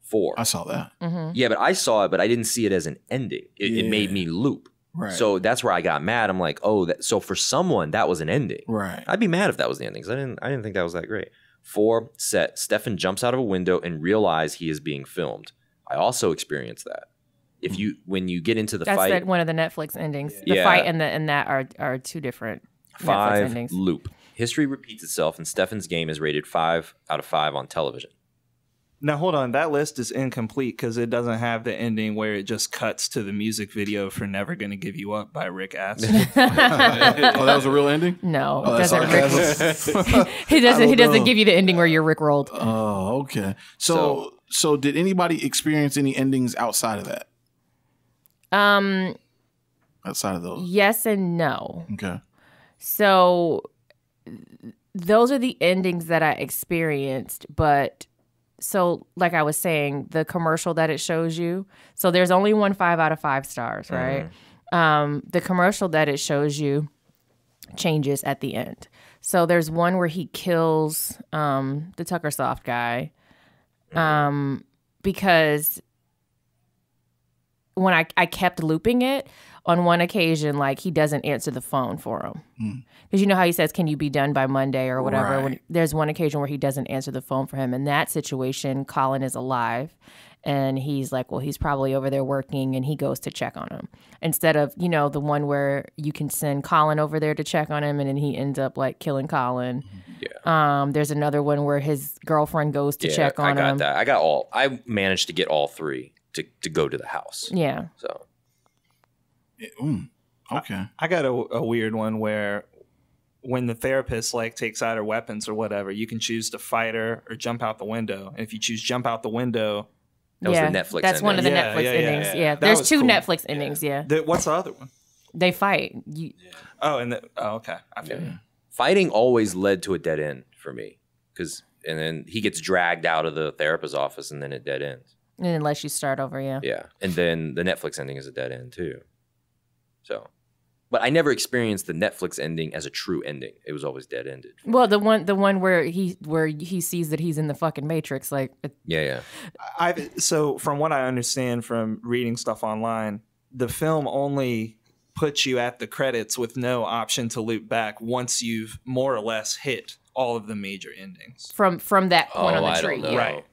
4. I saw that. Mm-hmm. Yeah, but I saw it, but I didn't see it as an ending. It made me loop. Right. So that's where I got mad. I'm like, so for someone, that was an ending. Right. I'd be mad if that was the ending, because I didn't think that was that great. 4, set. Stefan jumps out of a window and realizes he is being filmed. I also experienced that. When you get into the fight, that's one of the Netflix endings. The fight and that are 2 different Netflix 5 endings. Loop. History repeats itself, and Stefan's game is rated 5 out of 5 on television. Now, hold on. That list is incomplete because it doesn't have the ending where it just cuts to the music video for Never Gonna Give You Up by Rick Astley. Oh, that was a real ending? No, Oh, it that's doesn't. sarcasm? He doesn't. He doesn't know. give you the ending where you're rickrolled. Oh, okay. So did anybody experience any endings outside of that? Outside of those? Yes and no. Okay. So those are the endings that I experienced, but so like I was saying, the commercial that it shows you, so there's only one 5 out of 5 stars, right? The commercial that it shows you changes at the end. So there's one where he kills the Tucker Soft guy because when I kept looping it, on one occasion, like, he doesn't answer the phone for him. Because you know how he says, can you be done by Monday or whatever? Right. When, there's one occasion where he doesn't answer the phone for him. In that situation, Colin is alive. And he's like, well, he's probably over there working, and he goes to check on him. Instead of, you know, the one where you can send Colin over there to check on him, and then he ends up, like, killing Colin. Yeah. There's another one where his girlfriend goes to check on him. I got all. I managed to get all 3 to go to the house. Yeah. So. Okay. I got a weird one where when the therapist like takes out her weapons or whatever, you can choose to fight her or jump out the window. And if you choose jump out the window, That was the Netflix That's ending. one of the Yeah, Netflix yeah, endings. yeah. Yeah. That There's was 2 cool. Netflix endings. Yeah. what's the other one? They fight. Okay. I feel you. Fighting always led to a dead end for me, and then he gets dragged out of the therapist's office, and then it dead ends. Unless you start over, yeah. Yeah, and then the Netflix ending is a dead end too. So, but I never experienced the Netflix ending as a true ending. It was always dead ended. Well, the one where he sees that he's in the fucking Matrix, like Yeah. So from what I understand from reading stuff online, the film only puts you at the credits with no option to loop back once you've more or less hit all of the major endings. from that point on the I tree. don't know. Yeah. Right.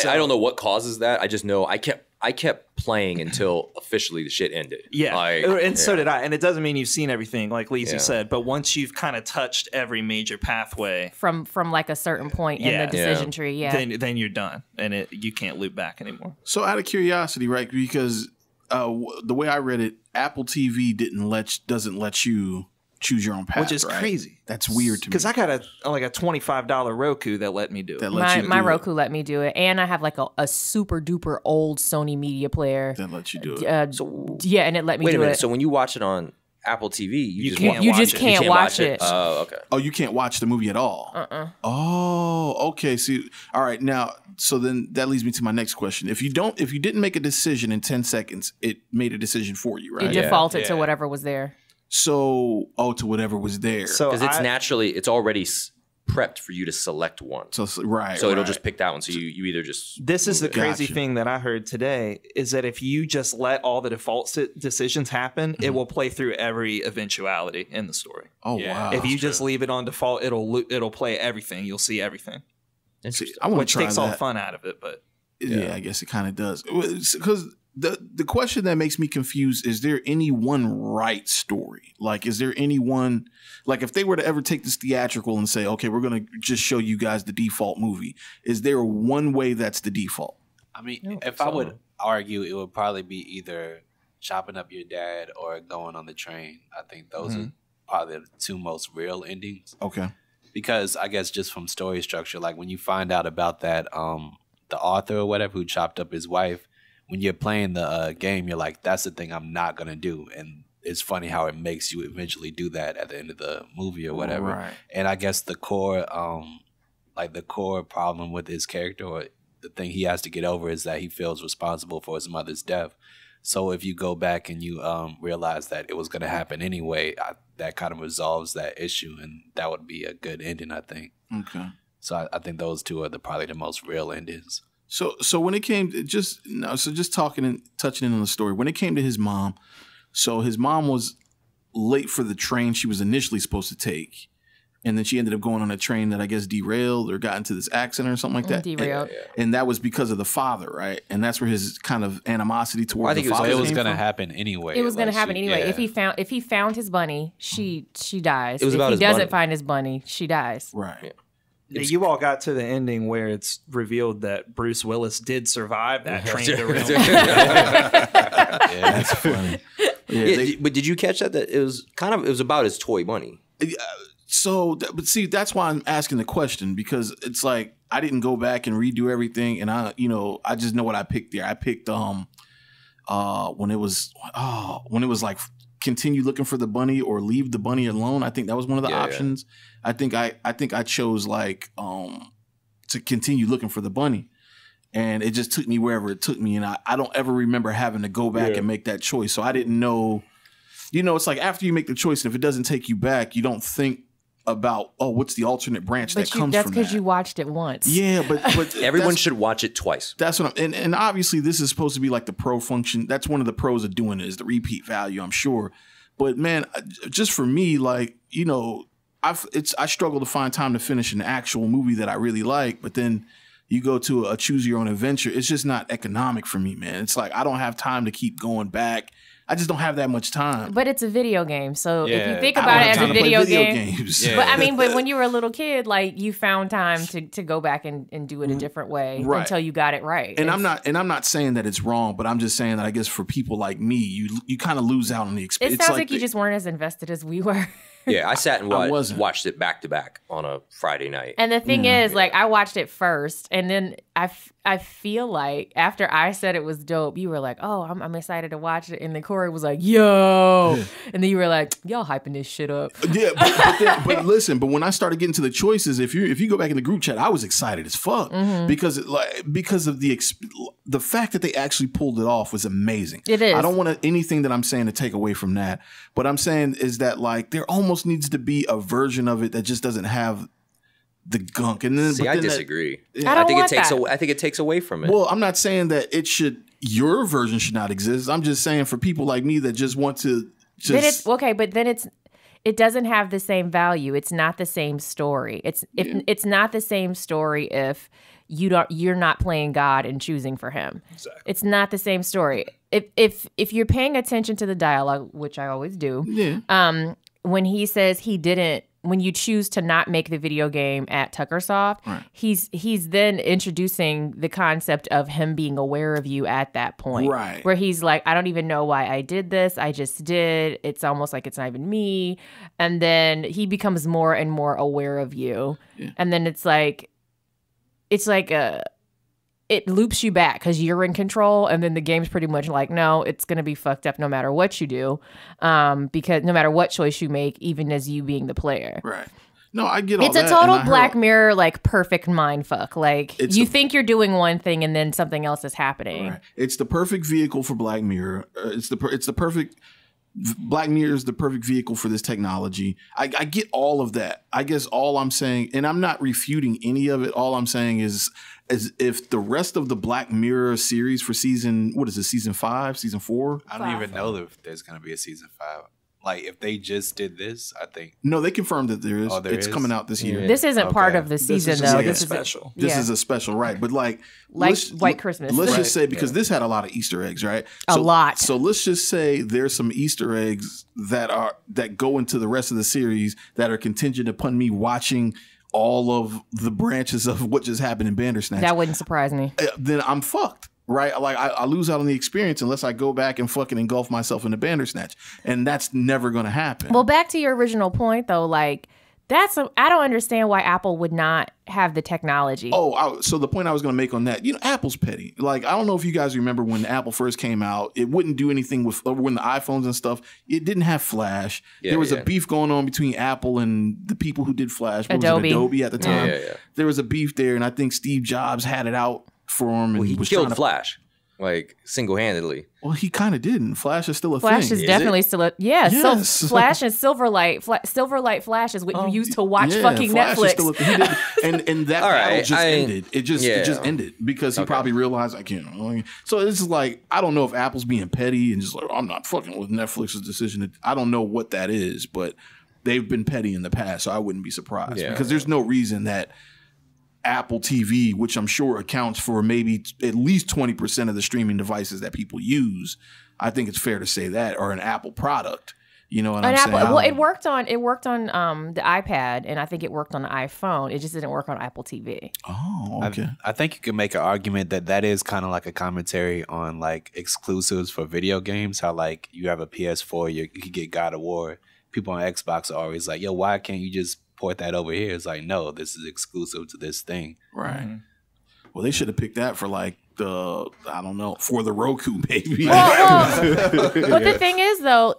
I don't know what causes that. I just know I kept playing until officially the shit ended. Yeah, Like, and so did I. And it doesn't mean you've seen everything, like Leezy Yeah. said, but once you've kind of touched every major pathway, From like a certain point in Yeah. the decision Yeah. tree, yeah. then you're done, and you can't loop back anymore. So out of curiosity, right? Because the way I read it, Apple TV doesn't let you choose your own path, Which is right? crazy. That's weird to me. Because I got a $25 Roku that let me do it. That let you My do Roku let me do it, and I have like a super duper old Sony media player. it. That let you do it. Yeah, and it let me Wait a do minute. it. So when you watch it on Apple TV, You just can't watch you watch just it. can't watch it. Oh, okay. Oh, you can't watch the movie at all. Oh, okay. See, all right. Now, so then that leads me to my next question. If you didn't make a decision in 10 seconds, it made a decision for you, It right? defaulted to whatever was there. So, to whatever was there. So Because it's already prepped for you to select one. So right. So it'll right. just pick that one. So you either just this is the crazy Gotcha. thing that I heard today is that if you just let all the default decisions happen, it will play through every eventuality in the story. Oh Yeah. wow. If you just leave it on default, it'll play everything. You'll see everything, See, I want to which try takes that. all the fun out of it. But Yeah, I guess it kind of does. Because the question that makes me confused is there any one right story? Like, is there any one, like, if they were to ever take this theatrical and say, okay, we're going to just show you guys the default movie, is there one way that's the default? I mean, if I would argue, it would probably be either chopping up your dad or going on the train. I think those are probably the 2 most real endings. Okay. Because I guess just from story structure, like when you find out about that, the author or whatever who chopped up his wife, when you're playing the game, you're like, that's the thing I'm not going to do. And it's funny how it makes you eventually do that at the end of the movie or whatever. Right. And I guess the core problem with his character, or the thing he has to get over, is that he feels responsible for his mother's death. So if you go back and you realize that it was going to happen anyway, that kind of resolves that issue, and that would be a good ending, I think. Okay. So I think those 2 are probably the most real endings. So when it came to just talking and touching in on the story, when it came to his mom, so his mom was late for the train she was initially supposed to take. And then she ended up going on a train that I guess derailed or got into this accident or something like that. Derailed. And that was because of the father, right? And that's where his kind of animosity towards the father So it was came going to from? happen anyway. It was going to Like, happen anyway. yeah. If he found his bunny, she dies. It was if about he his doesn't bunny. find his bunny, she dies. Right. You all got to the ending where it's revealed that Bruce Willis did survive that train derailment. Yeah, that's funny. But did you catch that it was about his toy bunny? But see, that's why I'm asking the question, because it's like I didn't go back and redo everything, and I just know what I picked there. I picked when it was like continue looking for the bunny or leave the bunny alone. I think that was one of the options. Yeah. I think I chose like to continue looking for the bunny. And it just took me wherever it took me. And I don't ever remember having to go back and make that choice. So I didn't know, it's like after you make the choice, and if it doesn't take you back, you don't think about, what's the alternate branch that comes from that. That's because you watched it once. Yeah, but everyone should watch it twice. That's what and obviously this is supposed to be like the pro function. That's one of the pros of doing it, is the repeat value, I'm sure. But man, just for me, like, I struggle to find time to finish an actual movie that I really like, but then you go to a choose your own adventure. It's just not economic for me, man. It's like I don't have time to keep going back. I just don't have that much time. But it's a video game, so if you think about it as a video game, but when you were a little kid, like you found time to go back and do it a different way until you got it right. And I'm not saying that it's wrong, but I'm just saying that I guess for people like me, you kind of lose out on the experience. It sounds like you just weren't as invested as we were. Yeah, I sat and watched it back to back on a Friday night. And the thing is, like, I watched it first, and then I feel like after I said it was dope, you were like, "Oh, I'm excited to watch it," and then Kory was like, "Yo," and then you were like, "Y'all hyping this shit up." Yeah, but listen, but when I started getting to the choices, if you go back in the group chat, I was excited as fuck because of the fact that they actually pulled it off was amazing. It is. I don't want anything that I'm saying to take away from that. What I'm saying is that like there almost needs to be a version of it that just doesn't have the gunk. And then I disagree. I think it takes away from it. Well, I'm not saying that your version should not exist. I'm just saying for people like me that just want to just it doesn't have the same value. It's not the same story. It's not the same story if you're not playing God and choosing for him. Exactly. It's not the same story. If you're paying attention to the dialogue, which I always do, when he says when you choose to not make the video game at Tuckersoft, he's then introducing the concept of him being aware of you at that point. Right. Where he's like, I don't even know why I did this. I just did. It's almost like it's not even me. And then he becomes more and more aware of you. Yeah. And then it loops you back because you're in control, and then the game's pretty much like, no, it's going to be fucked up no matter what you do, because no matter what choice you make, even as you being the player. Right. No, I get all that. that. It's a total Black Mirror, like, perfect mind fuck. Like, you think you're doing one thing, and then something else is happening. Right. It's the perfect vehicle for Black Mirror. It's the perfect... Black Mirror is the perfect vehicle for this technology. I get all of that. I guess all I'm saying, and I'm not refuting any of it, all I'm saying is if the rest of the Black Mirror series for season 5, season 4? I don't even know if there's going to be a season 5. Like, if they just did this, I think. No, they confirmed that there is. Oh, it's coming out this year. This isn't part of the season, though. This is special. This is a special, right? But like White Christmas. Let's just say, because this had a lot of Easter eggs, right? A lot. So let's just say there's some Easter eggs that go into the rest of the series that are contingent upon me watching all of the branches of what just happened in Bandersnatch. That wouldn't surprise me. Then I'm fucked. Right, like I lose out on the experience unless I go back and fucking engulf myself in the Bandersnatch, and that's never going to happen. Well, back to your original point, though, like I don't understand why Apple would not have the technology. So the point I was going to make on that, Apple's petty. Like, I don't know if you guys remember when Apple first came out, it wouldn't do anything when the iPhones and stuff. It didn't have Flash. There was a beef going on between Apple and the people who did Flash. Adobe at the time. Yeah. There was a beef there, and I think Steve Jobs had it out for him. And he killed Flash, like, single-handedly. Well, he kind of didn't. Flash is still a Flash thing. Is definitely still a... Yeah, yes. So Flash and Silverlight. Silverlight Flash is what you use to watch fucking Flash Netflix. Is still a thing. And that battle just ended. It just ended because he probably realized, I can't. So it's like, I don't know if Apple's being petty and just like, I'm not fucking with Netflix's decision. I don't know what that is, but they've been petty in the past, so I wouldn't be surprised. Because there's no reason that Apple TV, which I'm sure accounts for maybe at least 20% of the streaming devices that people use, I think it's fair to say that, are an Apple product. You know what On I'm Apple, saying? well, it worked on the iPad, and I think it worked on the iPhone. It just didn't work on Apple TV. Oh, okay. I think you can make an argument that is kind of like a commentary on like exclusives for video games. How like you have a PS4, you can get God of War. People on Xbox are always like, yo, why can't you just port that over here? It's like, no, this is exclusive to this thing. Right. Mm-hmm. Well, they should have picked that for like I don't know, for the Roku, baby. But the thing is, though,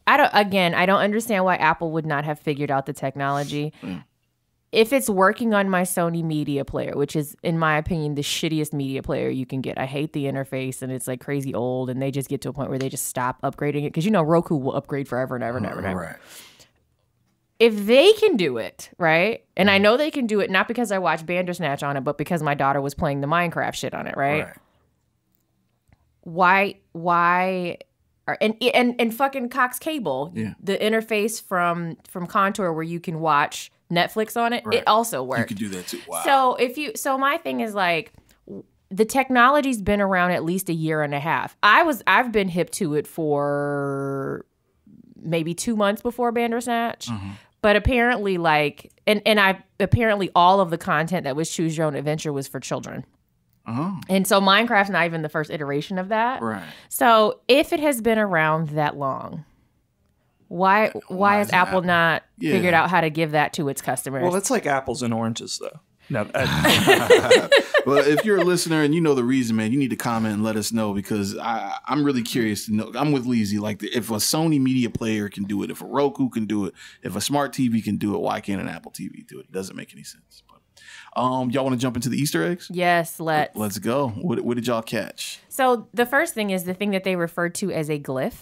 I don't understand why Apple would not have figured out the technology. If it's working on my Sony media player, which is, in my opinion, the shittiest media player you can get. I hate the interface, and it's like crazy old, and they just get to a point where they just stop upgrading it. Because Roku will upgrade forever and ever and ever and ever. Right. If they can do it, right? And I know they can do it not because I watched Bandersnatch on it, but because my daughter was playing the Minecraft shit on it, right? Why and fucking Cox Cable, the interface from Contour where you can watch Netflix on it, it also works. You can do that too. Wow. So my thing is like, the technology's been around at least a year and a half. I've been hip to it for maybe 2 months before Bandersnatch. Mm-hmm. But apparently, like, apparently all of the content that was Choose Your Own Adventure was for children. Uh-huh. And so Minecraft's not even the first iteration of that. Right. So if it has been around that long, why has Apple not figured out how to give that to its customers? Well, it's like apples and oranges, though. No, Well, if you're a listener and you know the reason, man, you need to comment and let us know, because I'm really curious to know. I'm with Leezy. Like, if a Sony media player can do it, if a Roku can do it, if a smart TV can do it, why can't an Apple TV do it? It doesn't make any sense. But y'all want to jump into the Easter eggs? Yes, let's go. What did y'all catch? So the first thing is the thing that they referred to as a glyph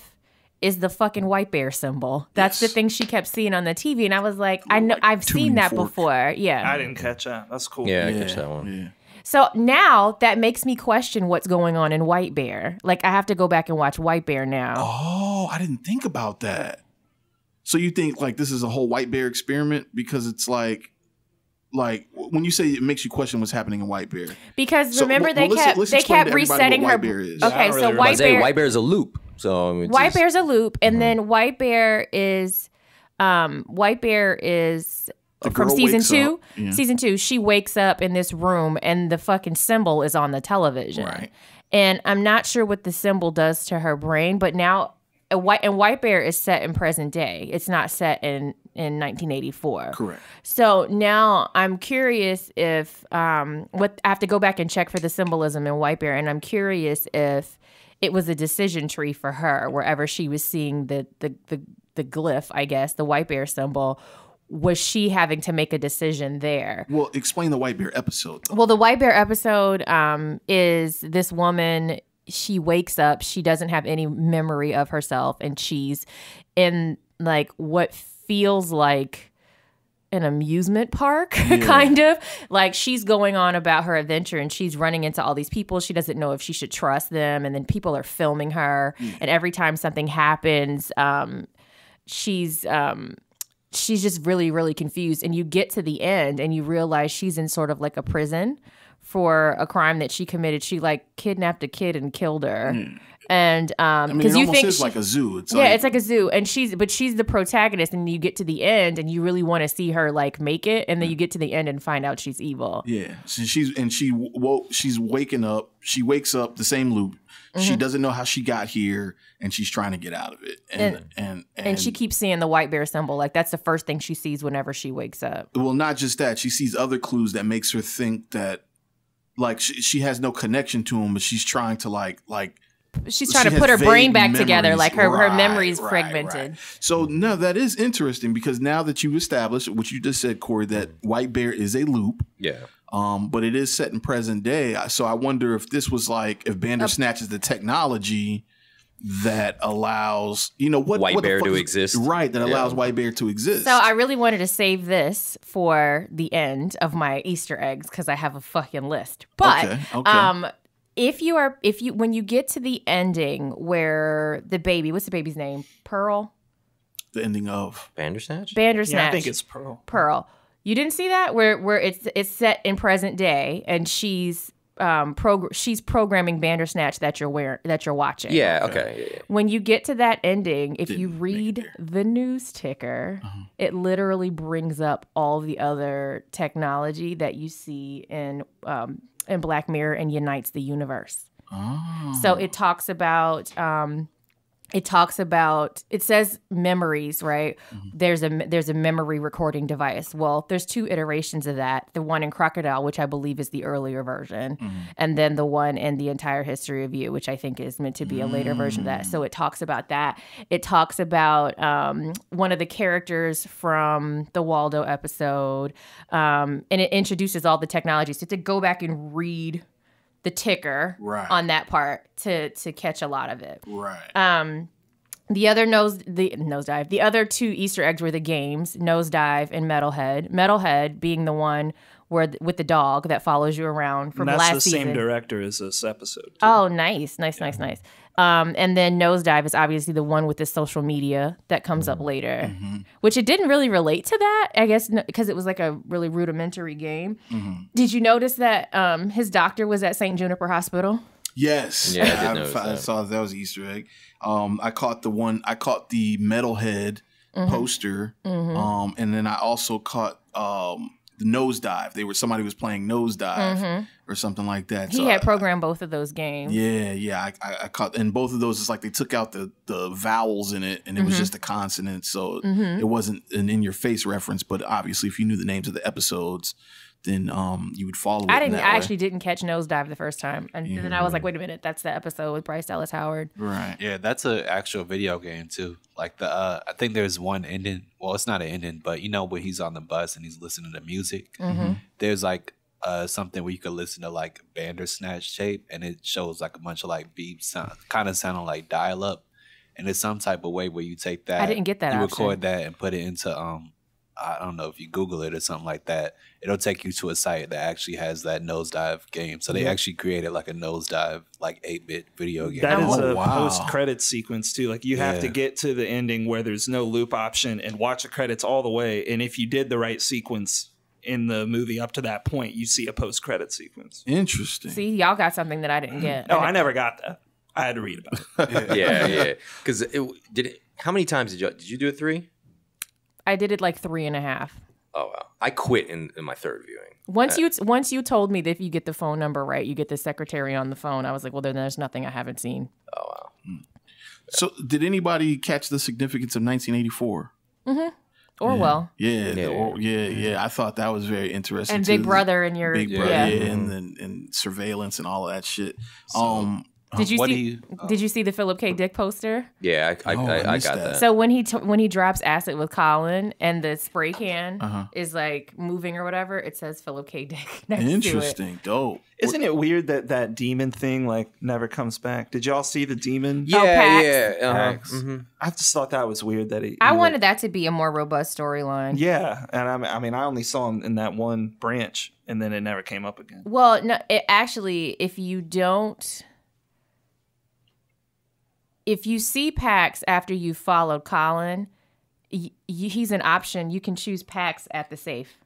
is the fucking white bear symbol. That's the thing she kept seeing on the TV, and I was like, I know I've seen that before. Yeah, I didn't catch that. That's cool. Yeah, I catch that one. Yeah. So now that makes me question what's going on in White Bear. Like, I have to go back and watch White Bear now. Oh, I didn't think about that. So you think like this is a whole White Bear experiment, because it's like when you say it makes you question what's happening in White Bear. Because remember they kept resetting her. Okay, so White Bear is a loop. So White Bear's a loop, and then White Bear is from season 2. Yeah. Season 2, she wakes up in this room, and the fucking symbol is on the television. Right. And I'm not sure what the symbol does to her brain, but now White Bear is set in present day. It's not set in 1984. Correct. So now I'm curious if I have to go back and check for the symbolism in White Bear, and I'm curious if it was a decision tree for her wherever she was seeing the glyph, I guess, the White Bear symbol. Was she having to make a decision there? Well, explain the White Bear episode. Well, the White Bear episode is this woman. She wakes up. She doesn't have any memory of herself, and she's in like what feels like an amusement park, kind of. Like, she's going on about her adventure, and she's running into all these people. She doesn't know if she should trust them, and then people are filming her. And every time something happens, she's just really, really confused. And you get to the end, and you realize she's in sort of like a prison for a crime that she committed. She like kidnapped a kid and killed her. And because you think it's like a zoo. It's like a zoo, and she's the protagonist, and you get to the end, and you really want to see her like make it, and then you get to the end and find out she's evil. Yeah, so she's waking up. She wakes up the same loop. Mm-hmm. She doesn't know how she got here, and she's trying to get out of it. And she keeps seeing the White Bear symbol. Like, that's the first thing she sees whenever she wakes up. Well, not just that. She sees other clues that makes her think that like she has no connection to him, but she's trying to like. She's trying to put her brain back together, like her memory's fragmented. Right. So no, that is interesting, because now that you've established what you just said, Kory, that White Bear is a loop. Yeah. But it is set in present day. So I wonder if this was like, if Bandersnatch is the technology that allows, White Bear to exist. Right, that allows White Bear to exist. So I really wanted to save this for the end of my Easter eggs, because I have a fucking list. But okay. when you get to the ending where the baby, what's the baby's name? Pearl? The ending of Bandersnatch? Bandersnatch. Yeah, I think it's Pearl. Pearl. You didn't see that? Where it's set in present day, and she's she's programming Bandersnatch that you're watching. Yeah. Okay. Yeah. When you get to that ending, if you read the news ticker, it literally brings up all the other technology that you see in Black Mirror and unites the universe. Oh. So it talks about. It says memories, right? Mm-hmm. There's a memory recording device. Well, there's 2 iterations of that. The one in Crocodile, which I believe is the earlier version, and then the one in The Entire History of You, which I think is meant to be a later version of that. So it talks about that. It talks about one of the characters from the Waldo episode, and it introduces all the technology. So to go back and read the ticker on that part to catch a lot of it. Right. The other nosedive. The other 2 Easter eggs were the games, Nosedive and Metalhead. Metalhead being the one with the dog that follows you around from last season. That's the same director as this episode, too. Oh, nice. And then Nosedive is obviously the one with the social media that comes up later, which it didn't really relate to that, I guess, because it was like a really rudimentary game. Did you notice that his doctor was at St. Juniper Hospital? Yes. Yeah, I did notice that. I saw that was an Easter egg. I caught the Metalhead poster, and then I also caught the Nosedive. Somebody was playing Nosedive or something like that. He had programmed both of those games. Yeah. I caught, and both of those, it's like they took out the vowels in it, and it was just a consonant, so it wasn't an in-your-face reference. But obviously, if you knew the names of the episodes, then you would follow it. I actually didn't catch Nosedive the first time, and then I was like, wait a minute, that's the episode with Bryce Dallas Howard. Right. Yeah, that's an actual video game too. Like I think there's one ending. Well, it's not an ending, but when he's on the bus and he's listening to music, there's like something where you could listen to like Bandersnatch tape, and it shows like a bunch of like beeps, kind of sounding like dial up, and it's some type of way where you take that. I didn't get that. You option. record that and put it into I don't know if you Google it or something like that. It'll take you to a site that actually has that Nosedive game. So they actually created like a Nosedive, like 8-bit video game. That is a post-credits sequence too. Like you have to get to the ending where there's no loop option and watch the credits all the way. And if you did the right sequence in the movie up to that point, you see a post-credit sequence. Interesting. See, y'all got something that I didn't get. No, I never got that. I had to read about it. Yeah. Because how many times did you do it? 3? I did it like 3.5. Oh wow! I quit in my 3rd viewing. Once you told me that if you get the phone number right, you get the secretary on the phone. I was like, well, then there's nothing I haven't seen. Oh wow! So, did anybody catch the significance of 1984? Orwell. Yeah. I thought that was very interesting. And Big Brother and your Big Brother, and surveillance and all of that shit. So, Did you see the Philip K. Dick poster? Yeah, I got that. So when he drops acid with Colin and the spray can is like moving or whatever, it says Philip K. Dick next to it. Interesting, dope. Isn't it weird that demon thing like never comes back? Did y'all see the demon? Yeah. Pax? I just thought that was weird that I wanted that to be a more robust storyline. Yeah, and I mean I only saw him in that one branch, and then it never came up again. Well, no, if you see Pax after you followed Colin, he's an option. You can choose Pax at the safe.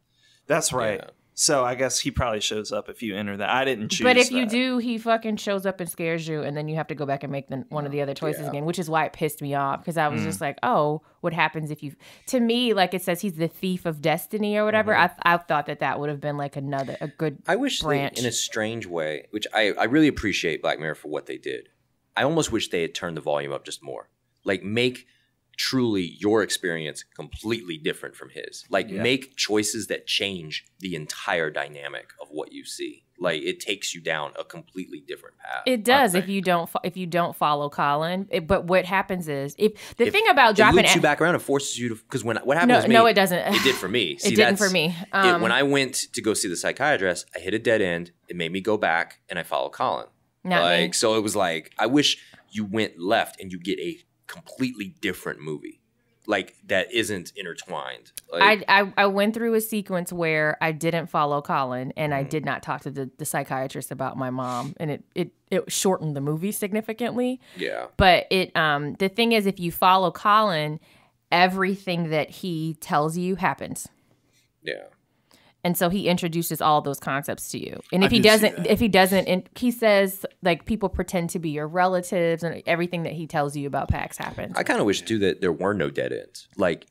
That's right. Yeah. So I guess he probably shows up if you enter that. I didn't choose But if you do, he fucking shows up and scares you, and then you have to go back and make one of the other choices again, which is why it pissed me off, because I was just like, oh, what happens if you... To me, like it says he's the thief of destiny or whatever. I thought that would have been like a good I wish branch. In a strange way, which I really appreciate Black Mirror for what they did. I almost wish they had turned the volume up just more. Like, make truly your experience completely different from his. Like, make choices that change the entire dynamic of what you see. Like, it takes you down a completely different path. It does if you don't follow Colin. But what happens is thing about dropping it loops you back around, it forces you to, because what happened with me, no, it doesn't. It did for me. See, it didn't for me. When I went to go see the psychiatrist, I hit a dead end. It made me go back, and I followed Colin. So it was like, I wish you went left and you get a completely different movie, like that isn't intertwined. Like, I went through a sequence where I didn't follow Colin, and I did not talk to the psychiatrist about my mom, and it shortened the movie significantly. Yeah. But the thing is, if you follow Colin, everything that he tells you happens. Yeah. And so he introduces all those concepts to you. And I if he did see doesn't, that. and he says like people pretend to be your relatives, and everything that he tells you about PAX happens. I kind of wish too that there were no dead ends. Like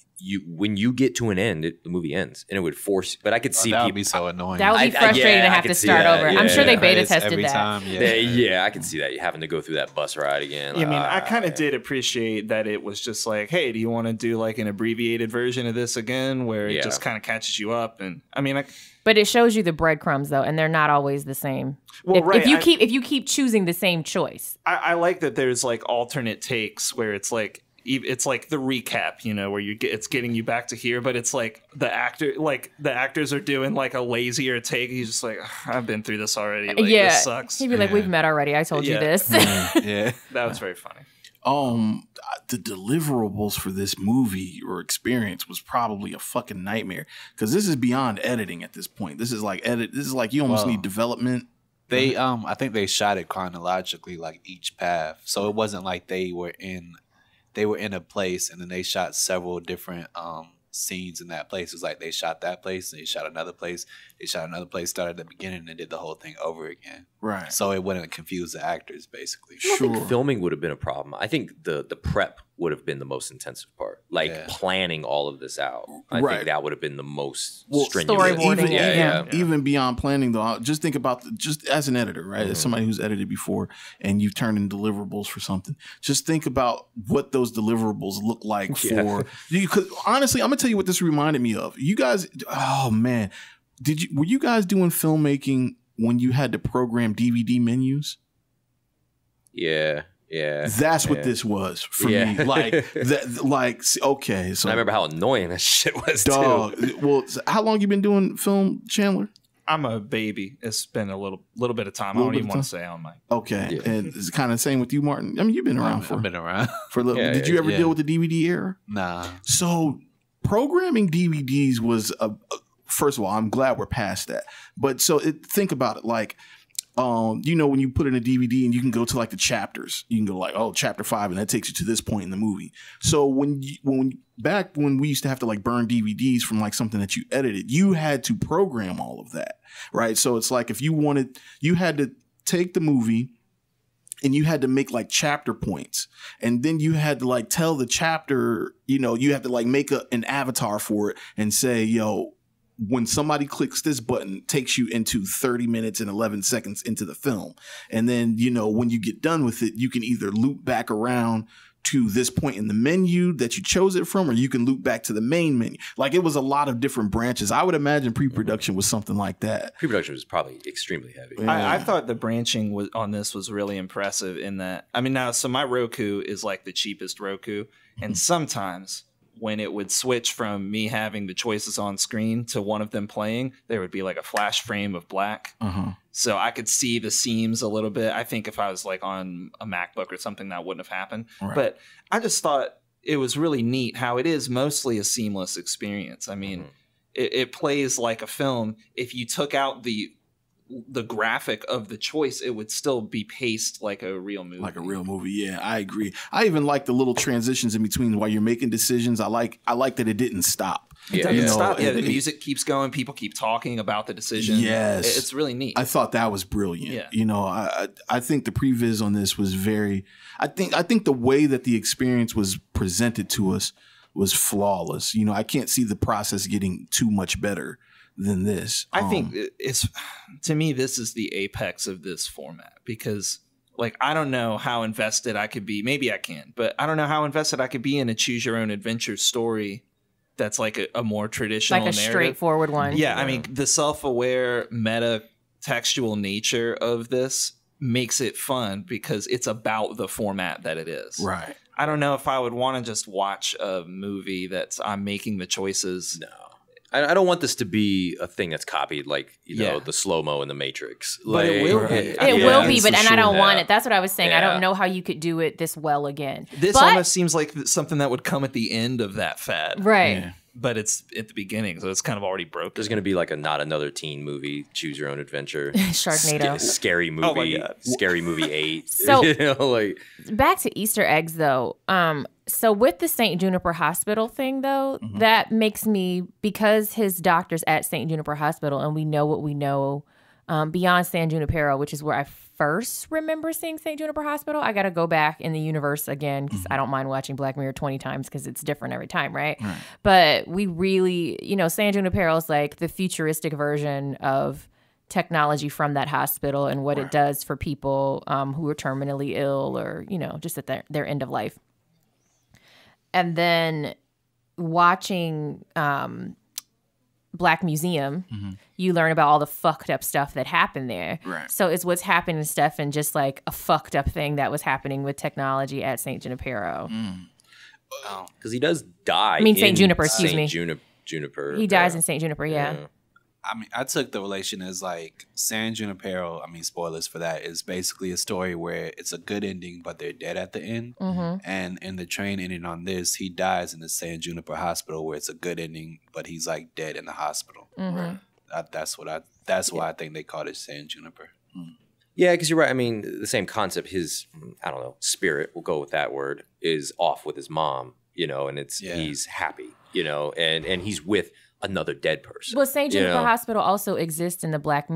when you get to an end, the movie ends, and it would force. But I could see that would people. be so annoying. That would be frustrating to have to start over. I'm sure they beta Credits tested every that. time. Yeah, I can see that having to go through that bus ride again. Yeah, I mean, I kind of did appreciate that it was just like, hey, do you want to do like an abbreviated version of this again, where it just kind of catches you up? And I mean, but it shows you the breadcrumbs though, and they're not always the same. Well, if you keep choosing the same choice, I like that there's like alternate takes where it's like the recap, you know, where it's getting you back to here, but it's like the actors are doing like a lazier take. He's just like, I've been through this already. Like, this sucks. He'd be like, we've met already. I told you this. Yeah. That was very funny. The deliverables for this movie or experience was probably a fucking nightmare because this is beyond editing at this point. This is like you almost need development. They I think they shot it chronologically, like each path, so it wasn't like they were in a place and then they shot several different scenes in that place. It was like they shot that place, they shot another place, started at the beginning and did the whole thing over again. Right. So it wouldn't confuse the actors, basically. I don't think filming would have been a problem. I think the prep would have been the most intensive part. Like planning all of this out. I think that would have been the most strenuous. Storyboarding. Even beyond planning though, just think about just as an editor, right? As somebody who's edited before and you've turned in deliverables for something. Just think about what those deliverables look like for you. Because honestly, I'm gonna tell you what this reminded me of. You guys, oh man, were you guys doing filmmaking when you had to program DVD menus? Yeah. Yeah, that's what this was for me. Okay, so I remember how annoying that shit was. Dog. Too. Well, how long you been doing film, Chandler? I'm a baby. It's been a little bit of time. I don't even want to say on my. Okay, and it's kind of the same with you, Martin. I mean, you've been around I've been around for a little. Did you ever deal with the DVD era? Nah. So programming DVDs was first of all, I'm glad we're past that. But think about it, like. You know, when you put in a DVD and you can go to like the chapters, you can go like, oh, chapter 5, and that takes you to this point in the movie. So back when we used to have to like burn DVDs from like something that you edited, you had to program all of that, right? So it's like if you had to take the movie and you had to make like chapter points, and then you had to like tell the chapter, you know, you have to like make an avatar for it and say, yo, when somebody clicks this button, it takes you into 30 minutes and 11 seconds into the film. And then, you know, when you get done with it, you can either loop back around to this point in the menu that you chose it from, or you can loop back to the main menu. Like it was a lot of different branches. I would imagine pre-production was something like that. Pre-production was probably extremely heavy. I thought the branching on this was really impressive in that, I mean, so my Roku is like the cheapest Roku. And sometimes when it would switch from me having the choices on screen to one of them playing, there would be like a flash frame of black. So I could see the seams a little bit. I think if I was like on a MacBook or something, that wouldn't have happened. Right. But I just thought it was really neat how it is mostly a seamless experience. I mean, it plays like a film. If you took out the graphic of the choice, it would still be paced like a real movie. Like a real movie, yeah, I agree. I even like the little transitions in between while you're making decisions. I like that it didn't stop. It doesn't stop. Yeah, the music keeps going. People keep talking about the decision. Yes. It's really neat. I thought that was brilliant. Yeah. You know, I think the previs on this was very, I think the way that the experience was presented to us was flawless. You know, I can't see the process getting too much better than this. I think to me, this is the apex of this format because like, I don't know how invested I could be. Maybe I can, but I don't know how invested I could be in a choose your own adventure story. That's like a more traditional, like a narrative. Straightforward one. Yeah. I mean, the self-aware meta textual nature of this makes it fun because it's about the format that it is. Right. I don't know if I would want to just watch a movie I'm making the choices. No. I don't want this to be a thing that's copied, like the slow-mo in the Matrix. But it will be. It will be, but I don't want it. That's what I was saying. I don't know how you could do it this well again. This almost seems like something that would come at the end of that fad. Right. Yeah. but it's at the beginning, so it's kind of already broken. There's going to be like a not another teen movie, Choose Your Own Adventure. Sharknado. Scary movie. Oh my God. Scary movie 8. So- you know, like Back to Easter eggs, though. So with the St. Juniper Hospital thing, though, that makes me, because his doctor's at St. Juniper Hospital, and we know what we know beyond San Junipero, which is where I first remember seeing St. Juniper Hospital. I got to go back in the universe again because I don't mind watching Black Mirror 20 times because it's different every time, right? But we really, San Junipero is like the futuristic version of technology from that hospital and what it does for people who are terminally ill or, just at their end of life. And then watching Black Museum, you learn about all the fucked up stuff that happened there. Right. So is what's happening to Stefan just like a fucked up thing that was happening with technology at St. Junipero? because he does die. I mean, St. in Juniper, excuse me. Juniper. He dies in St. Juniper, yeah. I mean, I took the relation as like San Junipero. I mean, spoilers for that, is basically a story where it's a good ending, but they're dead at the end. And in the train ending on this, he dies in the San Juniper Hospital, where it's a good ending, but he's like dead in the hospital. That's why I think they called it San Juniper. Yeah, because you're right. I mean, the same concept. His, I don't know, spirit, we'll go with that word, is off with his mom, and he's happy, and he's with another dead person. Well, St. Juniper Hospital also exists in the Black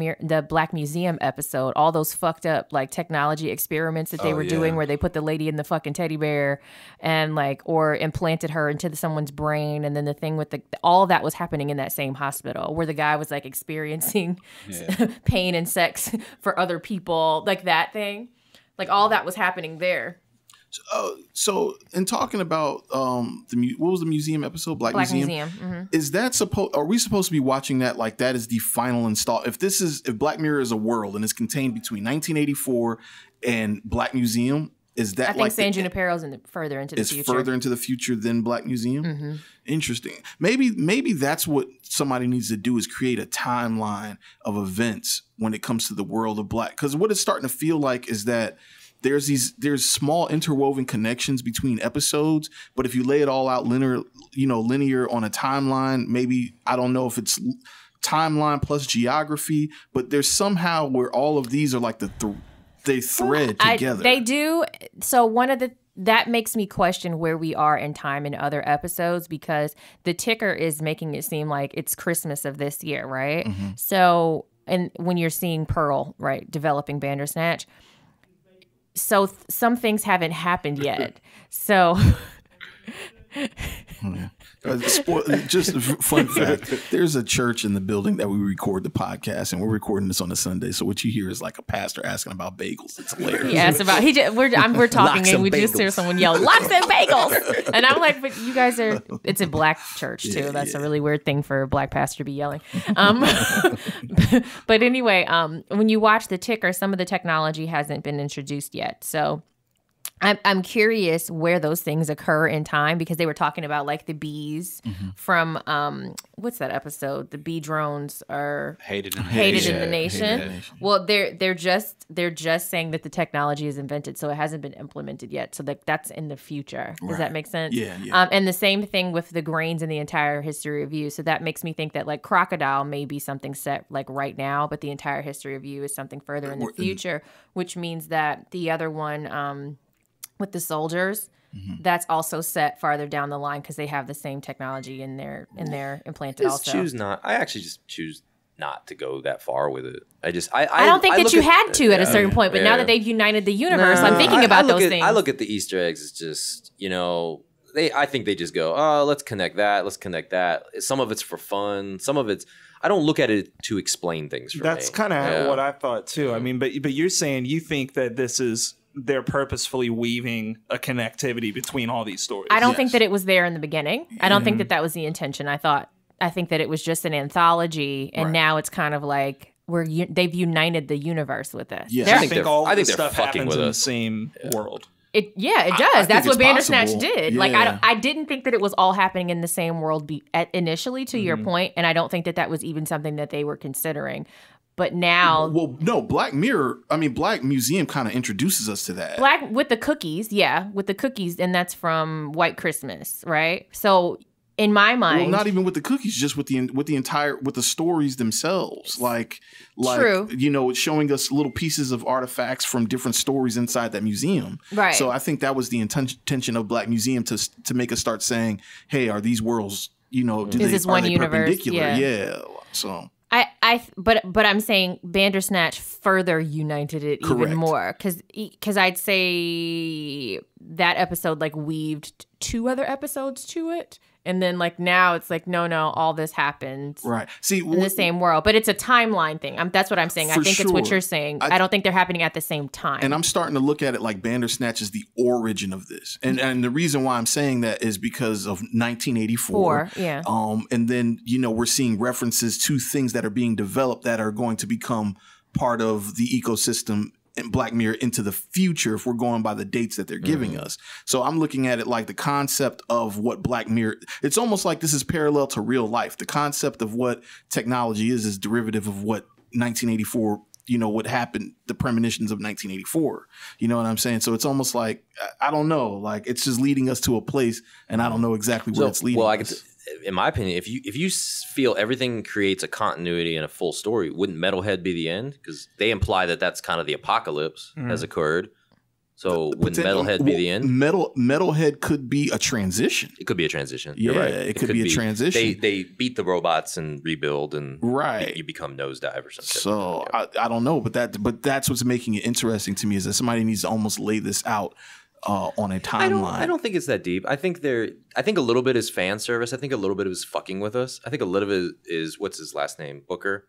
Museum episode. All those fucked up like technology experiments that they were doing, where they put the lady in the fucking teddy bear and or implanted her into someone's brain, and then the thing with all of that was happening in that same hospital, where the guy was like experiencing pain and sex for other people, like that thing, like all that was happening there. So in talking about what was the museum episode? Black Museum. Mm-hmm. Is that are we supposed to be watching that like that is the final install? If Black Mirror is a world and it's contained between 1984 and Black Museum, is that I think San Junipero's further into the future. It's further into the future than Black Museum? Interesting. Maybe that's what somebody needs to do, is create a timeline of events when it comes to the world of Black. Because what it's starting to feel like is that there's small interwoven connections between episodes, but if you lay it all out linear on a timeline, maybe, I don't know if it's timeline plus geography, but there's somehow where all of these are like they thread together. They do. So that makes me question where we are in time in other episodes, because the ticker is making it seem like it's Christmas of this year, right? So, and when you're seeing Pearl, right, developing Bandersnatch, so some things haven't happened yet. So just a fun fact, there's a church in the building that we record the podcast, and we're recording this on a Sunday, so what you hear is like a pastor asking about bagels. It's hilarious. Yeah, it's about we're talking and we just hear someone yell lox and bagels, and I'm like, but you guys it's a Black church too. That's a really weird thing for a Black pastor to be yelling. But anyway, when you watch the ticker, some of the technology hasn't been introduced yet, so I'm curious where those things occur in time, because they were talking about like the bees from what's that episode? The bee drones are hated in the nation. Well, they're just saying that the technology is invented, so it hasn't been implemented yet. So that's in the future. Does that make sense? Yeah. And the same thing with the grains in the entire history of you. So that makes me think that like crocodile may be something set like right now, but the entire history of you is something further in the future, which means that the other one with the soldiers, that's also set farther down the line because they have the same technology in their implanted also. I actually just choose not to go that far with it. I don't think that you had to at a certain point, but now that they've united the universe, I'm thinking about those things. I look at the Easter eggs as just, I think they just go, oh, let's connect that. Some of it's for fun. Some of it's, I don't look at it to explain things for me. That's kind of what I thought too. I mean, but you're saying you think that they're purposefully weaving a connectivity between all these stories. I don't think that it was there in the beginning. I don't think that was the intention. I think that it was just an anthology, and now it's kind of like they've united the universe with this. Yeah. I think all this they're stuff fucking happens with in the us. same world. It does. That's what Bandersnatch did. Yeah. Like I didn't think that it was all happening in the same world initially, to your point, and I don't think that was even something that they were considering. But now, no, Black Museum kind of introduces us to that. Black with the cookies, and that's from White Christmas, right? So in my mind, well, not even with the cookies, just with the stories themselves. Like True. you know, it's showing us little pieces of artifacts from different stories inside that museum. Right. So I think that was the intention of Black Museum to make us start saying, hey, are these worlds, you know, Is this one universe? perpendicular? Yeah. So but I'm saying Bandersnatch further united it Correct. even more because I'd say that episode like weaved 2 other episodes to it. And then, like, now it's like, no, all this happened right. See, in the same world. But it's a timeline thing. That's what I'm saying. I think it's what sure. you're saying. I don't think they're happening at the same time. And I'm starting to look at it like Bandersnatch is the origin of this. And the reason why I'm saying that is because of 1984. Yeah. And then, you know, we're seeing references to things that are being developed that are going to become part of the ecosystem in Black Mirror into the future if we're going by the dates that they're giving us. So I'm looking at it like the concept of what Black Mirror, it's almost like this is parallel to real life. The concept of what technology is derivative of what 1984, you know, what happened, the premonitions of 1984. You know what I'm saying? So it's almost like, I don't know, like it's just leading us to a place and I don't know exactly where it's leading us. In my opinion, if you feel everything creates a continuity and a full story, wouldn't Metalhead be the end? Because they imply that that's kind of the apocalypse has occurred. So wouldn't Metalhead be the end? Metalhead could be a transition. It could be a transition. Yeah, You're right. it could be a transition. They beat the robots and rebuild, and right. you become Nosedive or something. So I don't know, but that's what's making it interesting to me is that somebody needs to almost lay this out on a timeline. I don't think it's that deep. I think a little bit is fan service. I think a little bit is fucking with us. I think a little bit is what's his last name? Booker.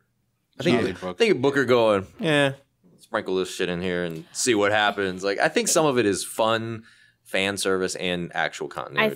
I think Booker going, yeah, sprinkle this shit in here and see what happens. Like I think some of it is fun, fan service, and actual continuity. I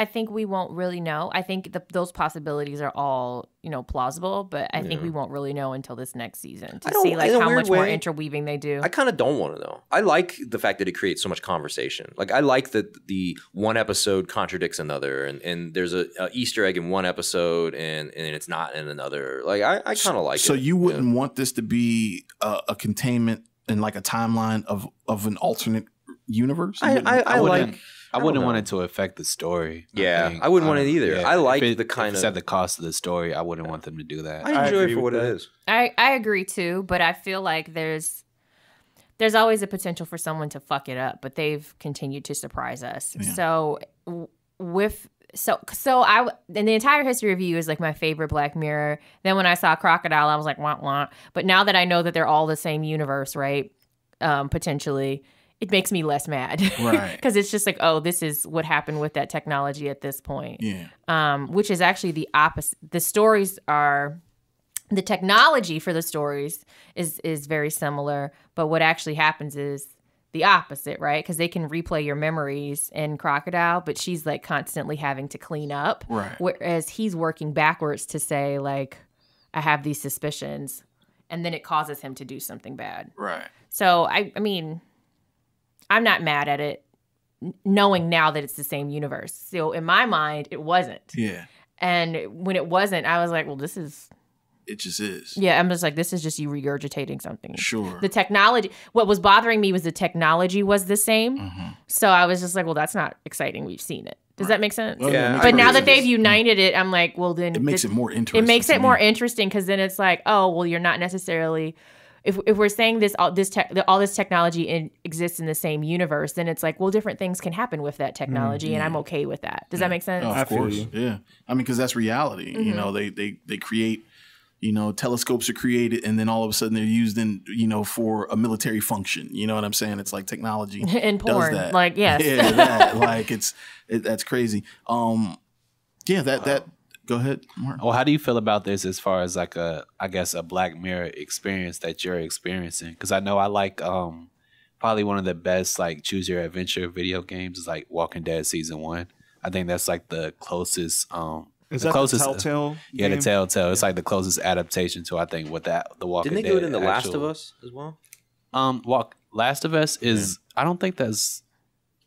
think we won't really know. I think those possibilities are all, you know, plausible, but I think we won't really know until this next season to see like how much more interweaving they do. I kind of don't want to know. I like the fact that it creates so much conversation. Like I like that the one episode contradicts another, and there's a Easter egg in one episode and it's not in another. Like I kind of like it. So you wouldn't want this to be a containment and like a timeline of an alternate universe? I wouldn't want it to affect the story. Yeah, I wouldn't want it either. Yeah, I like if it's at the cost of the story. I wouldn't want them to do that. I enjoy it for what it is. I agree too, but I feel like there's always a potential for someone to fuck it up, but they've continued to surprise us. Yeah. So I and the entire history of you is like my favorite Black Mirror. Then when I saw Crocodile, I was like, wah wah. But now that I know that they're all the same universe, right? Potentially. It makes me less mad. Right. Because it's just like, oh, this is what happened with that technology at this point. Yeah. Which is actually the opposite. The technology for the stories is very similar, but what actually happens is the opposite, right? Because they can replay your memories in Crocodile, but she's like constantly having to clean up. Right. Whereas he's working backwards to say, like, I have these suspicions, and then it causes him to do something bad. Right. So, I mean, I'm not mad at it, knowing now that it's the same universe. So in my mind, it wasn't. Yeah. And when it wasn't, I was like, well, this is... It just is. Yeah, I'm just like, this is just you regurgitating something. Sure. The technology... What was bothering me was the technology was the same. Mm-hmm. So I was just like, well, that's not exciting. We've seen it. Does that make sense? Well, yeah, but now that they've united it, I'm like, well, then... It makes it more interesting. It makes it more interesting because then it's like, oh, well, you're not necessarily... If we're saying all this technology exists in the same universe, then it's like, well, different things can happen with that technology, and I'm okay with that. Does that make sense? Oh, of course, yeah. I mean, because that's reality. Mm-hmm. You know, they create, you know, telescopes are created, and then all of a sudden they're used in, you know, for a military function. You know what I'm saying? It's like technology and porn, does that. like yes, yeah, that, like that's crazy. Yeah, that. Go ahead, Martin. Well, how do you feel about this as far as like a Black Mirror experience that you're experiencing? Because I know I like probably one of the best like choose your adventure video games is like Walking Dead Season 1. I think that's like the closest. Is that the Telltale? Yeah, game? the Telltale. It's like the closest adaptation to I think what the Walking Dead. Didn't they do it in The Last of Us as well? Last of Us is I don't think that's